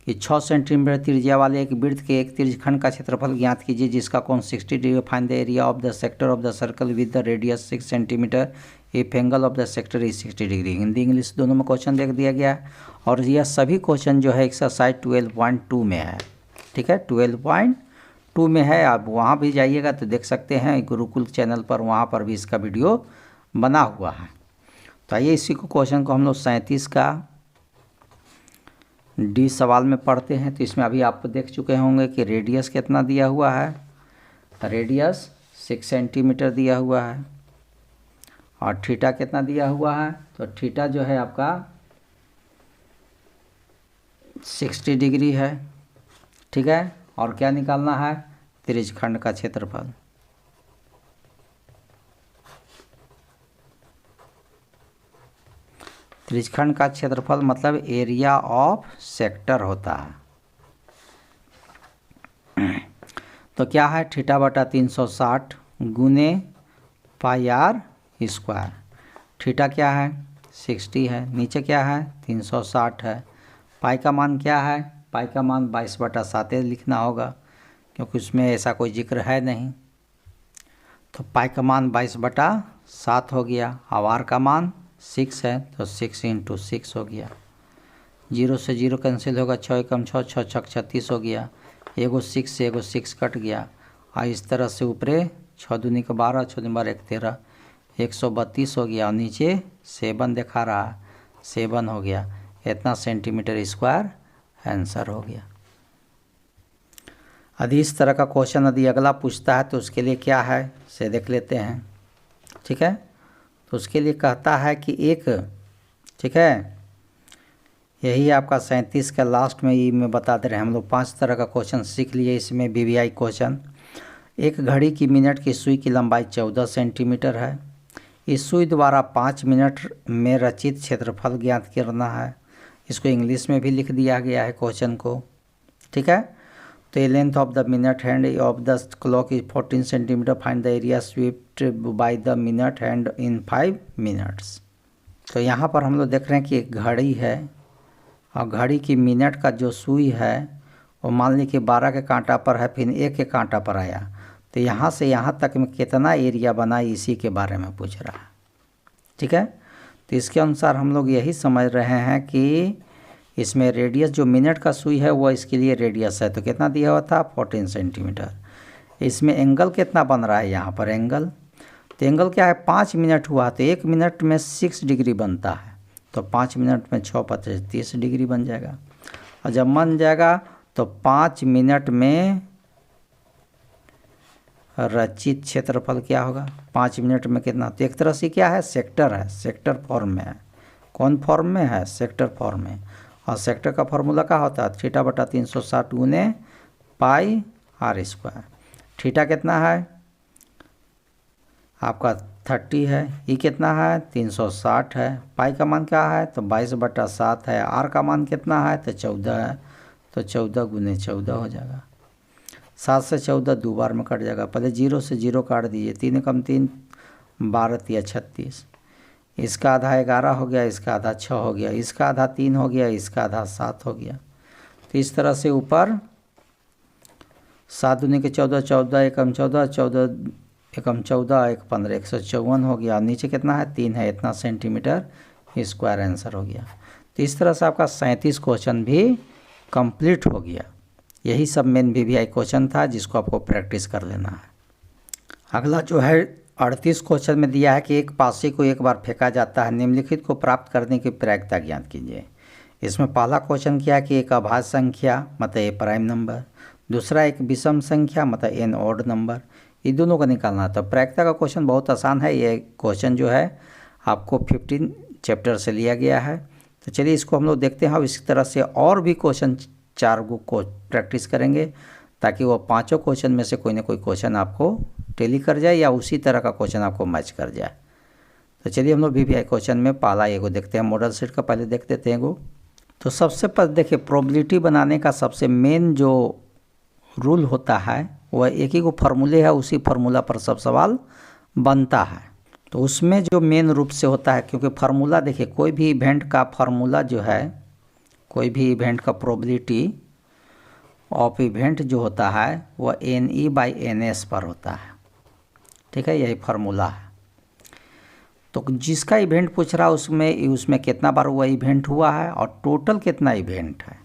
कि 6 सेंटीमीटर त्रिज्या वाले एक वृत्त के एक त्रिज्यखंड का क्षेत्रफल ज्ञात कीजिए जिसका कोण 60 degree, find the area of the sector of the circle with the radius 6 centimetre if angle of the sector is 60 degree. Hindi English दोनों में क्वेश्चन देख दिया गया है, और यह सभी क्वेश्चन जो है एक्सरसाइज 12.2 में है, ठीक है, 12.2 में है। आप वहाँ भी जाइएगा तो देख सकते हैं, गुरुकुल चैनल पर, वहाँ पर भी इसका वीडियो बना हुआ है। तो आइए इसी को क्वेश्चन को हम लोग 37 का डी सवाल में पढ़ते हैं। तो इसमें अभी आप देख चुके होंगे कि रेडियस कितना दिया हुआ है, रेडियस 6 सेंटीमीटर दिया हुआ है, और थीटा कितना दिया हुआ है, तो थीटा जो है आपका 60 डिग्री है, ठीक है। और क्या निकालना है, त्रिज्यखंड का क्षेत्रफल। त्रिज्यखंड का क्षेत्रफल मतलब एरिया ऑफ सेक्टर होता है। तो क्या है, थीटा बटा 360 गुने पाई आर स्क्वायर। थीटा क्या है 60 है, नीचे क्या है 360 है। पाई का मान क्या है, पाई का मान 22/7 लिखना होगा क्योंकि उसमें ऐसा कोई जिक्र है नहीं। तो पाई का मान 22/7 हो गया। अब आर का मान 6 है तो 6 × 6 हो गया। 0 से 0 कैंसिल होगा, 6 एकम 6, 6 छक 36 हो गया। एगो 6 से एगो 6 कट गया। और इस तरह से ऊपरे 6 दूनी का 12, 6 दूनी 12 13, 132 हो गया। और नीचे 7 दिखा रहा है, 7 हो गया। इतना सेंटीमीटर स्क्वायर आंसर हो गया। यदि इस तरह का क्वेश्चन यदि अगला पूछता है तो उसके लिए क्या है से देख लेते हैं। ठीक है, तो उसके लिए कहता है कि एक, ठीक है, यही आपका 37 का लास्ट में ही में बता दे रहे हैं हम लोग। 5 तरह का क्वेश्चन सीख लिए इसमें वीवीआई क्वेश्चन। एक घड़ी की मिनट की सुई की लंबाई 14 सेंटीमीटर है। इस सुई द्वारा 5 मिनट में रचित क्षेत्रफल ज्ञात करना है। इसको इंग्लिश में भी लिख दिया गया है क्वेश्चन को। ठीक है, तो ये length of the minute hand of the clock is 14 centimetre, find the area swept by the minute hand in 5 minutes. तो यहाँ पर हम लोग देख रहे हैं कि एक घड़ी है और घड़ी की मिनट का जो सुई है वो मान ली कि 12 के कांटा पर है, फिर 1 के कांटा पर आया। तो यहाँ से यहाँ तक में कितना एरिया बना इसी के बारे में पूछ रहा है। ठीक है, तो इसके अनुसार हम लोग यही समझ रहे हैं कि इसमें रेडियस जो मिनट का सुई है वो इसके लिए रेडियस है। तो कितना दिया हुआ था 14 सेंटीमीटर। इसमें एंगल कितना बन रहा है यहाँ पर एंगल, तो एंगल क्या है 5 मिनट हुआ तो 1 मिनट में 6 डिग्री बनता है। तो 5 मिनट में 6 × 5 = 30 डिग्री बन जाएगा। और जब बन जाएगा तो 5 मिनट में रचित क्षेत्रफल क्या होगा 5 मिनट में कितना। तो एक तरह से क्या है सेक्टर है, सेक्टर फॉर्म में है। कौन फॉर्म में है, सेक्टर फॉर्म में। और सेक्टर का फॉर्मूला क्या होता है थीटा बटा 360 गुने पाई आर स्क्वायर। थीटा कितना है आपका 30 है, ई कितना है 360 है। पाई का मान क्या है तो 22/7 है। आर का मान कितना है तो 14 है। तो 14 गुने 14 हो जाएगा। 7 से 14 दो बार में कट जाएगा। पहले 0 से 0 काट दीजिए, 3 एकम 3, 12 × 36। इसका आधा 11 हो गया, इसका आधा 6 हो गया, इसका आधा 3 हो गया, इसका आधा 7 हो गया। तो इस तरह से ऊपर 7 दूनी के 14, 14 एकम 14, 14 एकम 14, 1 15, 154 हो गया। नीचे कितना है 3 है, इतना सेंटीमीटर स्क्वायर आंसर हो गया। तो इस तरह से आपका 37 क्वेश्चन भी कंप्लीट हो गया। यही सब मेन वीवीआई क्वेश्चन था जिसको आपको प्रैक्टिस कर लेना है। अगला जो है 38 क्वेश्चन में दिया है कि एक पासे को एक बार फेंका जाता है, निम्नलिखित को प्राप्त करने की प्रक्रिया ज्ञात कीजिए। इसमें पहला क्वेश्चन क्या है कि एक अभाज्य संख्या मतलब ए प्राइम नंबर, दूसरा एक विषम संख्या मतलब एन ऑड नंबर, ये दोनों को निकालना। तो प्रक्रिया का क्वेश्चन बहुत आसान है। ये क्वेश्चन जो है आपको 15 चैप्टर से लिया गया है। तो चलिए इसको हम लोग देखते हैं। और इसी तरह से और भी क्वेश्चन 4 को प्रैक्टिस करेंगे ताकि वो 5 क्वेश्चन में से कोई ना कोई क्वेश्चन आपको टेली कर जाए या उसी तरह का क्वेश्चन आपको मैच कर जाए। तो चलिए हम लोग वीवीआई क्वेश्चन में पहला एगो देखते हैं। मॉडल सेट का पहले देख देते हैं एगो। तो सबसे पहले देखिए प्रोबेबिलिटी बनाने का सबसे मेन जो रूल होता है वह एक ही को फार्मूले है, उसी फार्मूला पर सब सवाल बनता है। तो उसमें जो मेन रूप से होता है, क्योंकि फार्मूला देखिए कोई भी इवेंट का फार्मूला जो है, कोई भी इवेंट का प्रोबेबिलिटी ऑफ इवेंट जो होता है वह NE/NS पर होता है। ठीक है, यही फार्मूला है। तो जिसका इवेंट पूछ रहा है उसमें कितना बार वह इवेंट हुआ है और टोटल कितना इवेंट है।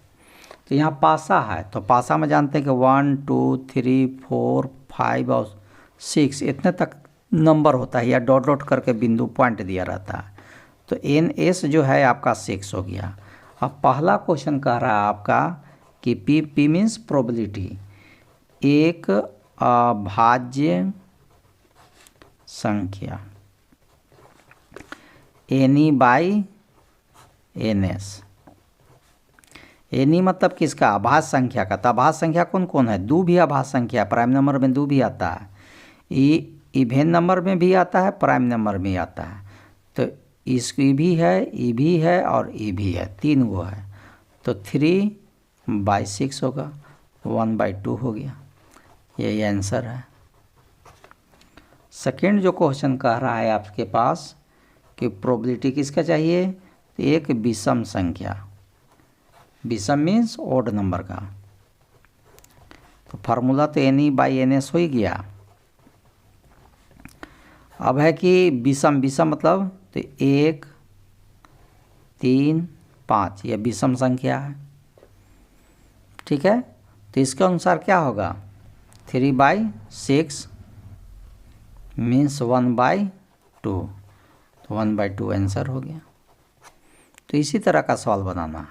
तो यहाँ पासा है तो पासा में जानते हैं कि 1 2 3 4 5 और 6 इतने तक नंबर होता है, या डॉट डॉट करके बिंदु पॉइंट दिया रहता है। तो NS जो है आपका 6 हो गया। अब पहला क्वेश्चन कह रहा है आपका कि P मीन्स प्रोबेबिलिटी, एक अभाज्य संख्या NE/NS। NE मतलब किसका, अभाज्य संख्या का। तो अभाज्य संख्या कौन कौन है, दो भी अभाज्य संख्या, प्राइम नंबर में दो भी आता है, इवेन नंबर में भी आता है, प्राइम नंबर में आता है। तो इसकी भी है, ई भी है और ई भी है, 3 गो है, तो 3/6 होगा, 1/2 हो गया। यही आंसर है। सेकेंड जो क्वेश्चन कह रहा है आपके पास कि प्रोबेबिलिटी किसका चाहिए, तो एक विषम संख्या, विषम मीन्स ओड नंबर का, तो फार्मूला तो NE/NS हो ही गया। अब है कि विषम, विषम मतलब तो 1, 3, 5 यह विषम संख्या है, ठीक है। तो इसके अनुसार क्या होगा, 3/6 मीन्स 1/2, तो 1/2 आंसर हो गया। तो इसी तरह का सवाल बनाना है।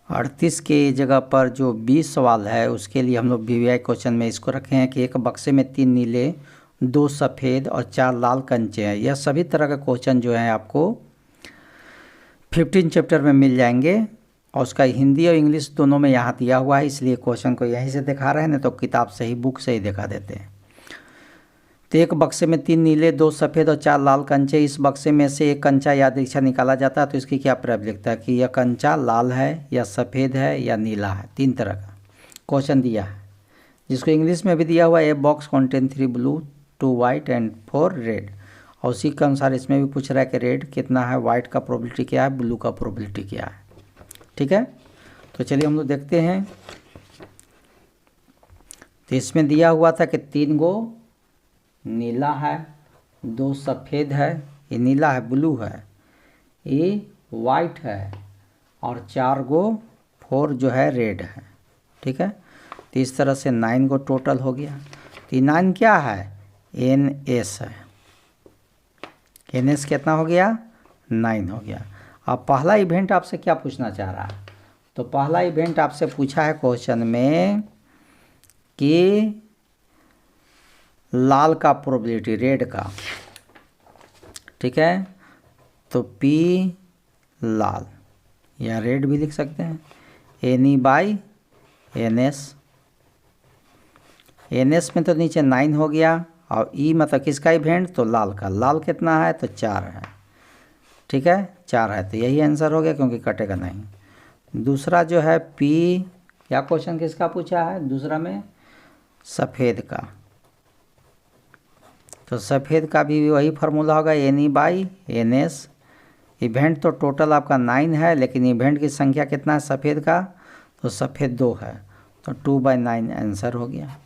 38 के जगह पर जो 20 सवाल है उसके लिए हम लोग VVI क्वेश्चन में इसको रखे हैं कि एक बक्से में 3 नीले, 2 सफ़ेद और 4 लाल कंचे हैं। यह सभी तरह का क्वेश्चन जो है आपको 15 चैप्टर में मिल जाएंगे, और उसका हिंदी और इंग्लिश दोनों में यहाँ दिया हुआ है, इसलिए क्वेश्चन को यहीं से दिखा रहे हैं, ना तो किताब से ही, बुक से ही दिखा देते हैं। तो एक बक्से में 3 नीले, 2 सफ़ेद और 4 लाल कंचे, इस बक्से में से एक कंचा या दीक्षा निकाला जाता है, तो इसकी क्या प्रोबेबिलिटी है कि यह कंचा लाल है या सफ़ेद है या नीला है। 3 तरह का क्वेश्चन दिया है, जिसको इंग्लिश में भी दिया हुआ है, a box contain 3 blue, 2 white and 4 red, और उसी के अनुसार इसमें भी पूछ रहा है कि रेड कितना है, वाइट का प्रोबेबिलिटी क्या है, ब्लू का प्रोबेबिलिटी क्या है, ठीक है। तो चलिए हम लोग देखते हैं। तो इसमें दिया हुआ था कि 3 गो नीला है, 2 सफ़ेद है, ये नीला है, ब्लू है, ये वाइट है, और 4 गो 4 जो है रेड है, ठीक है। तो इस तरह से 9 गो टोटल हो गया। तो 9 क्या है, NS है, NS कितना हो गया, 9 हो गया। अब पहला इवेंट आपसे क्या पूछना चाह रहा है, तो पहला इवेंट आपसे पूछा है क्वेश्चन में कि लाल का प्रोबेबिलिटी, रेड का, ठीक है। तो P लाल या रेड भी लिख सकते हैं, NE/NS, NS में तो नीचे 9 हो गया, और E मतलब किसका इवेंट, तो लाल का, लाल कितना है, तो 4 है, ठीक है, 4 है, तो यही आंसर हो गया क्योंकि कटेगा नहीं। दूसरा जो है P, क्या क्वेश्चन किसका पूछा है, दूसरा में सफ़ेद का, तो सफ़ेद का भी वही फार्मूला होगा, NE/NS। इवेंट तो टोटल आपका 9 है, लेकिन इवेंट की संख्या कितना है सफ़ेद का, तो सफ़ेद 2 है, तो 2/9 आंसर हो गया।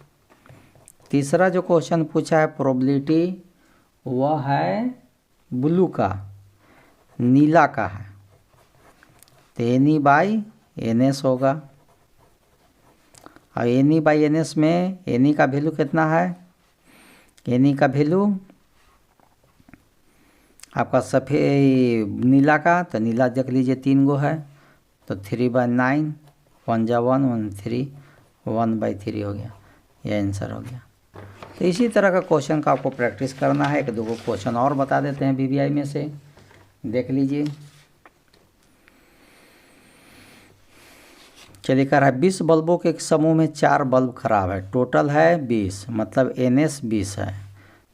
तीसरा जो क्वेश्चन पूछा है प्रोबेबिलिटी, वह है ब्लू का, नीला का है, तो NE/NS होगा। और NE/NS में NE का वैल्यू कितना है, NE का वैल्यू आपका सफ़ेद नीला का, तो नीला देख लीजिए 3 गो है, तो 3/9, 1 जा 1, 1 3, 1/3 हो गया, यह आंसर हो गया। तो इसी तरह का क्वेश्चन का आपको प्रैक्टिस करना है। 1-2 गो क्वेश्चन और बता देते हैं VVI में से, देख लीजिए। चलिए कह रहा है 20 बल्बों के एक समूह में 4 बल्ब खराब है, टोटल है 20, मतलब NS 20 है।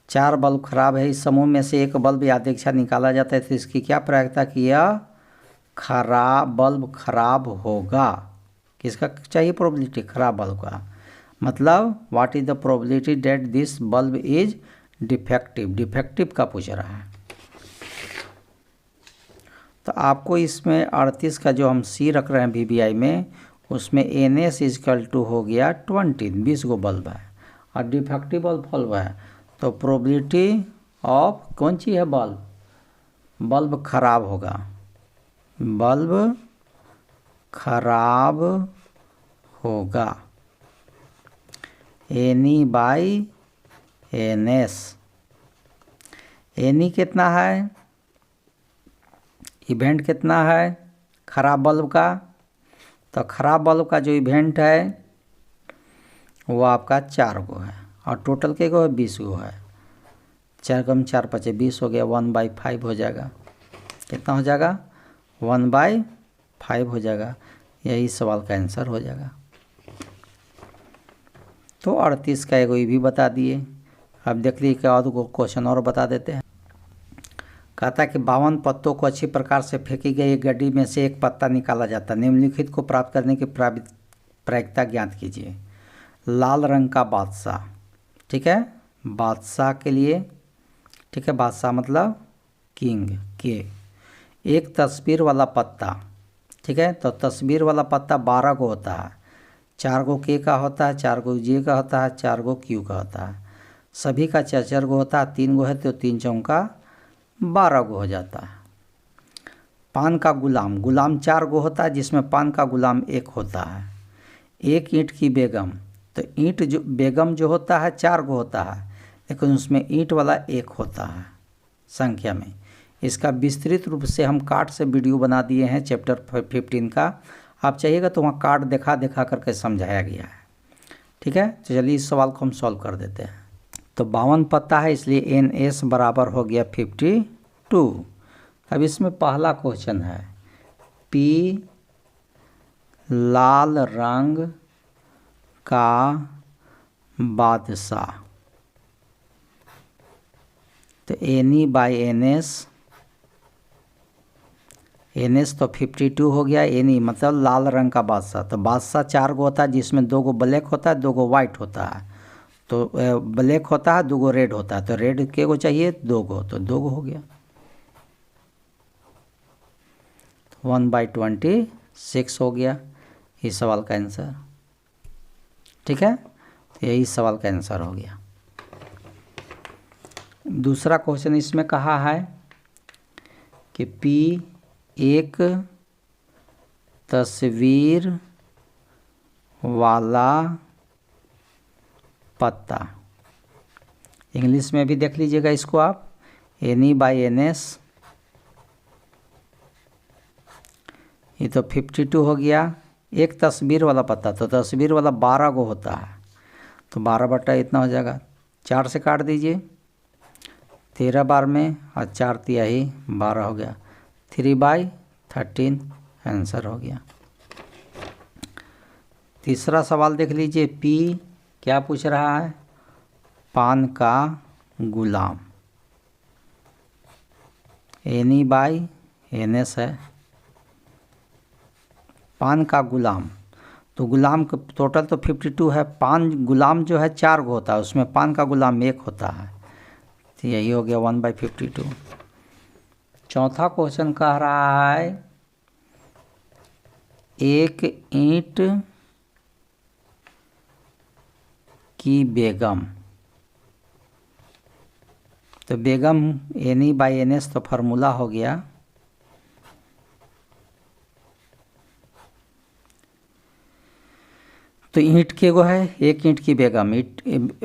4 बल्ब खराब है, इस समूह में से एक बल्ब या दीक्षा निकाला जाता है, तो इसकी क्या प्रायिकता कि यह बल्ब खराब होगा। किसका चाहिए प्रोबेबिलिटी, खराब बल्ब का, मतलब what is the probability that this bulb is defective, defective का पूछ रहा है। तो आपको इसमें 38 का जो हम C रख रहे हैं VVI में, उसमें NS = हो गया 20, 20 गो बल्ब है, और डिफेक्टिव बल्ब है, तो प्रोबेबिलिटी ऑफ कौन सी है, बल्ब खराब होगा, बल्ब खराब होगा, NE/NS। NE कितना है, इवेंट कितना है खराब बल्ब का, तो खराब बल्ब का जो इवेंट है वो आपका 4 गो है, और टोटल के गो है 20 गो है, 4 कम 4 5 20 हो गया, 1/5 हो जाएगा, कितना हो जाएगा, 1/5 हो जाएगा, यही सवाल का आंसर हो जाएगा। तो 38 का एगो ये भी बता दिए। अब देख लीजिए क्या और क्वेश्चन और बता देते हैं। कहता है कि 52 पत्तों को अच्छी प्रकार से फेंकी गई गड्डी में से एक पत्ता निकाला जाता है। निम्नलिखित को प्राप्त करने की प्रायिकता ज्ञात कीजिए। लाल रंग का बादशाह, ठीक है, बादशाह के लिए, ठीक है, बादशाह मतलब किंग के। एक तस्वीर वाला पत्ता, ठीक है, तो तस्वीर वाला पत्ता 12 को होता है, 4 गो के का होता है, 4 गो जे का होता है, 4 गो क्यू का होता है। सभी का 4 गो होता है, 3 गो है तो 3 चौका 12 गो हो जाता है। पान का गुलाम, गुलाम 4 गो होता है जिसमें पान का गुलाम 1 होता है। एक ईंट की बेगम, तो ईंट जो बेगम जो होता है 4 गो होता है, लेकिन उसमें ईंट वाला 1 होता है संख्या में। इसका विस्तृत रूप से हम कार्ड से वीडियो बना दिए हैं चैप्टर 15 का, आप चाहिएगा तो वहाँ कार्ड दिखा करके समझाया गया है, ठीक है। तो चलिए इस सवाल को हम सॉल्व कर देते हैं। तो 52 पत्ता है इसलिए NS बराबर हो गया 52। अब इसमें पहला क्वेश्चन है, P लाल रंग का बादशाह, तो NE/NS, NS तो 52 हो गया, NE मतलब लाल रंग का बादशाह। तो बादशाह 4 गो होता है जिसमें 2 गो ब्लैक होता है, 2 गो वाइट होता है। तो ब्लैक होता है, 2 गो रेड होता है, तो रेड के गो चाहिए 2 गो, तो 2 गो हो गया। 1/26 हो गया इस सवाल का आंसर, ठीक है। तो यही सवाल का आंसर हो गया। दूसरा क्वेश्चन इसमें कहा है कि P एक तस्वीर वाला पत्ता, इंग्लिश में भी देख लीजिएगा इसको आप, NE/NS, ये तो 52 हो गया। एक तस्वीर वाला पत्ता, तो तस्वीर वाला 12 गो होता है, तो 12 बटा इतना हो जाएगा, 4 से काट दीजिए, 13 बार में, और 4 तिहाई 12 हो गया, 3/13 आंसर हो गया। तीसरा सवाल देख लीजिए, P क्या पूछ रहा है, पान का गुलाम, NE/NS है। पान का गुलाम, तो गुलाम का टोटल तो 52 है, पान गुलाम जो है 4 गो होता है, उसमें पान का गुलाम 1 होता है, तो यही हो गया 1/52। चौथा क्वेश्चन कह रहा है, एक ईंट की बेगम, तो बेगम NE/NS तो फार्मूला हो गया, तो ईंट के गो है, एक ईंट की बेगम, ईंट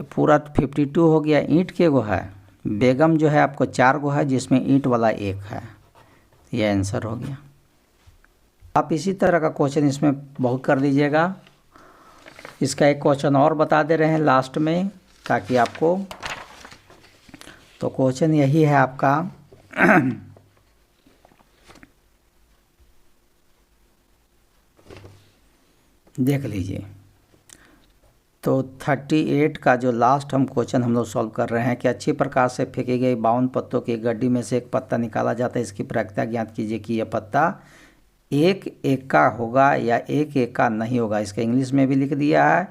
पूरा 52 हो गया, ईंट के गो है, बेगम जो है आपको 4 गो है जिसमें ईंट वाला 1 है, यह आंसर हो गया। आप इसी तरह का क्वेश्चन इसमें बहुत कर लीजिएगा। इसका एक क्वेश्चन और बता दे रहे हैं लास्ट में ताकि आपको, तो क्वेश्चन यही है आपका देख लीजिए। तो 38 का जो लास्ट हम क्वेश्चन हम लोग सॉल्व कर रहे हैं कि अच्छी प्रकार से फेंकी गई 52 पत्तों की गड्डी में से एक पत्ता निकाला जाता है, इसकी प्रायिकता ज्ञात कीजिए कि यह पत्ता एक एका होगा या एक एका नहीं होगा। इसका इंग्लिश में भी लिख दिया है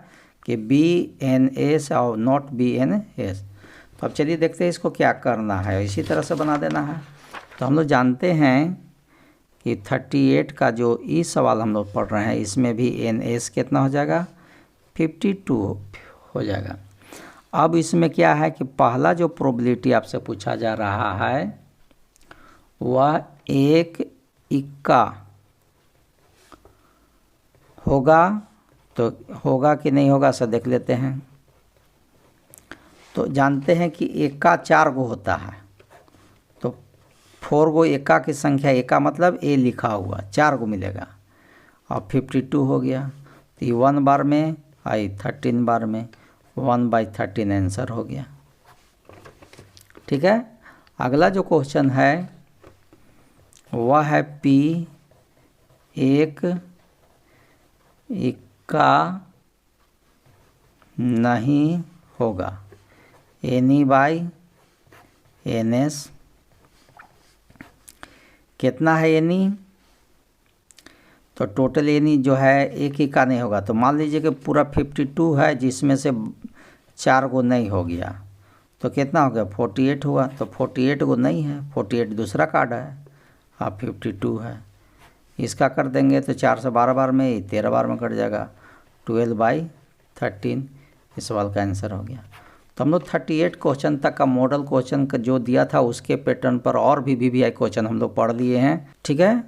कि BNS और नॉट BNS। तो अब चलिए देखते हैं इसको क्या करना है, इसी तरह से बना देना है। तो हम लोग जानते हैं कि 38 का जो ई सवाल हम लोग पढ़ रहे हैं इसमें भी NS कितना हो जाएगा, 52 हो जाएगा। अब इसमें क्या है कि पहला जो प्रोबेबिलिटी आपसे पूछा जा रहा है वह एक इक्का होगा, तो होगा कि नहीं होगा सब देख लेते हैं। तो जानते हैं कि एका 4 गो होता है, तो 4 गो एका की संख्या, एका मतलब ए लिखा हुआ 4 गो मिलेगा, और 52 हो गया, तो ये 1 बार में आई 13 बार में, 1/13 आंसर हो गया, ठीक है। अगला जो क्वेश्चन है वह है P एक इक्का नहीं होगा, NE/NS, कितना है यानी, तो टोटल यानी जो है एक ही का नहीं होगा। तो मान लीजिए कि पूरा 52 है, जिसमें से 4 गो नहीं हो गया, तो कितना हो गया 48 हुआ। तो 48 गो नहीं है, 48 दूसरा कार्ड है, हाँ 52 है। इसका कर देंगे तो 4 से 12 बार में, 13 बार में कट जाएगा, 12/13। इस सवाल का आंसर हो गया। तो हम लोग 38 क्वेश्चन तक का मॉडल क्वेश्चन का जो दिया था उसके पैटर्न पर और भी VVI क्वेश्चन हम लोग पढ़ लिए हैं, ठीक है।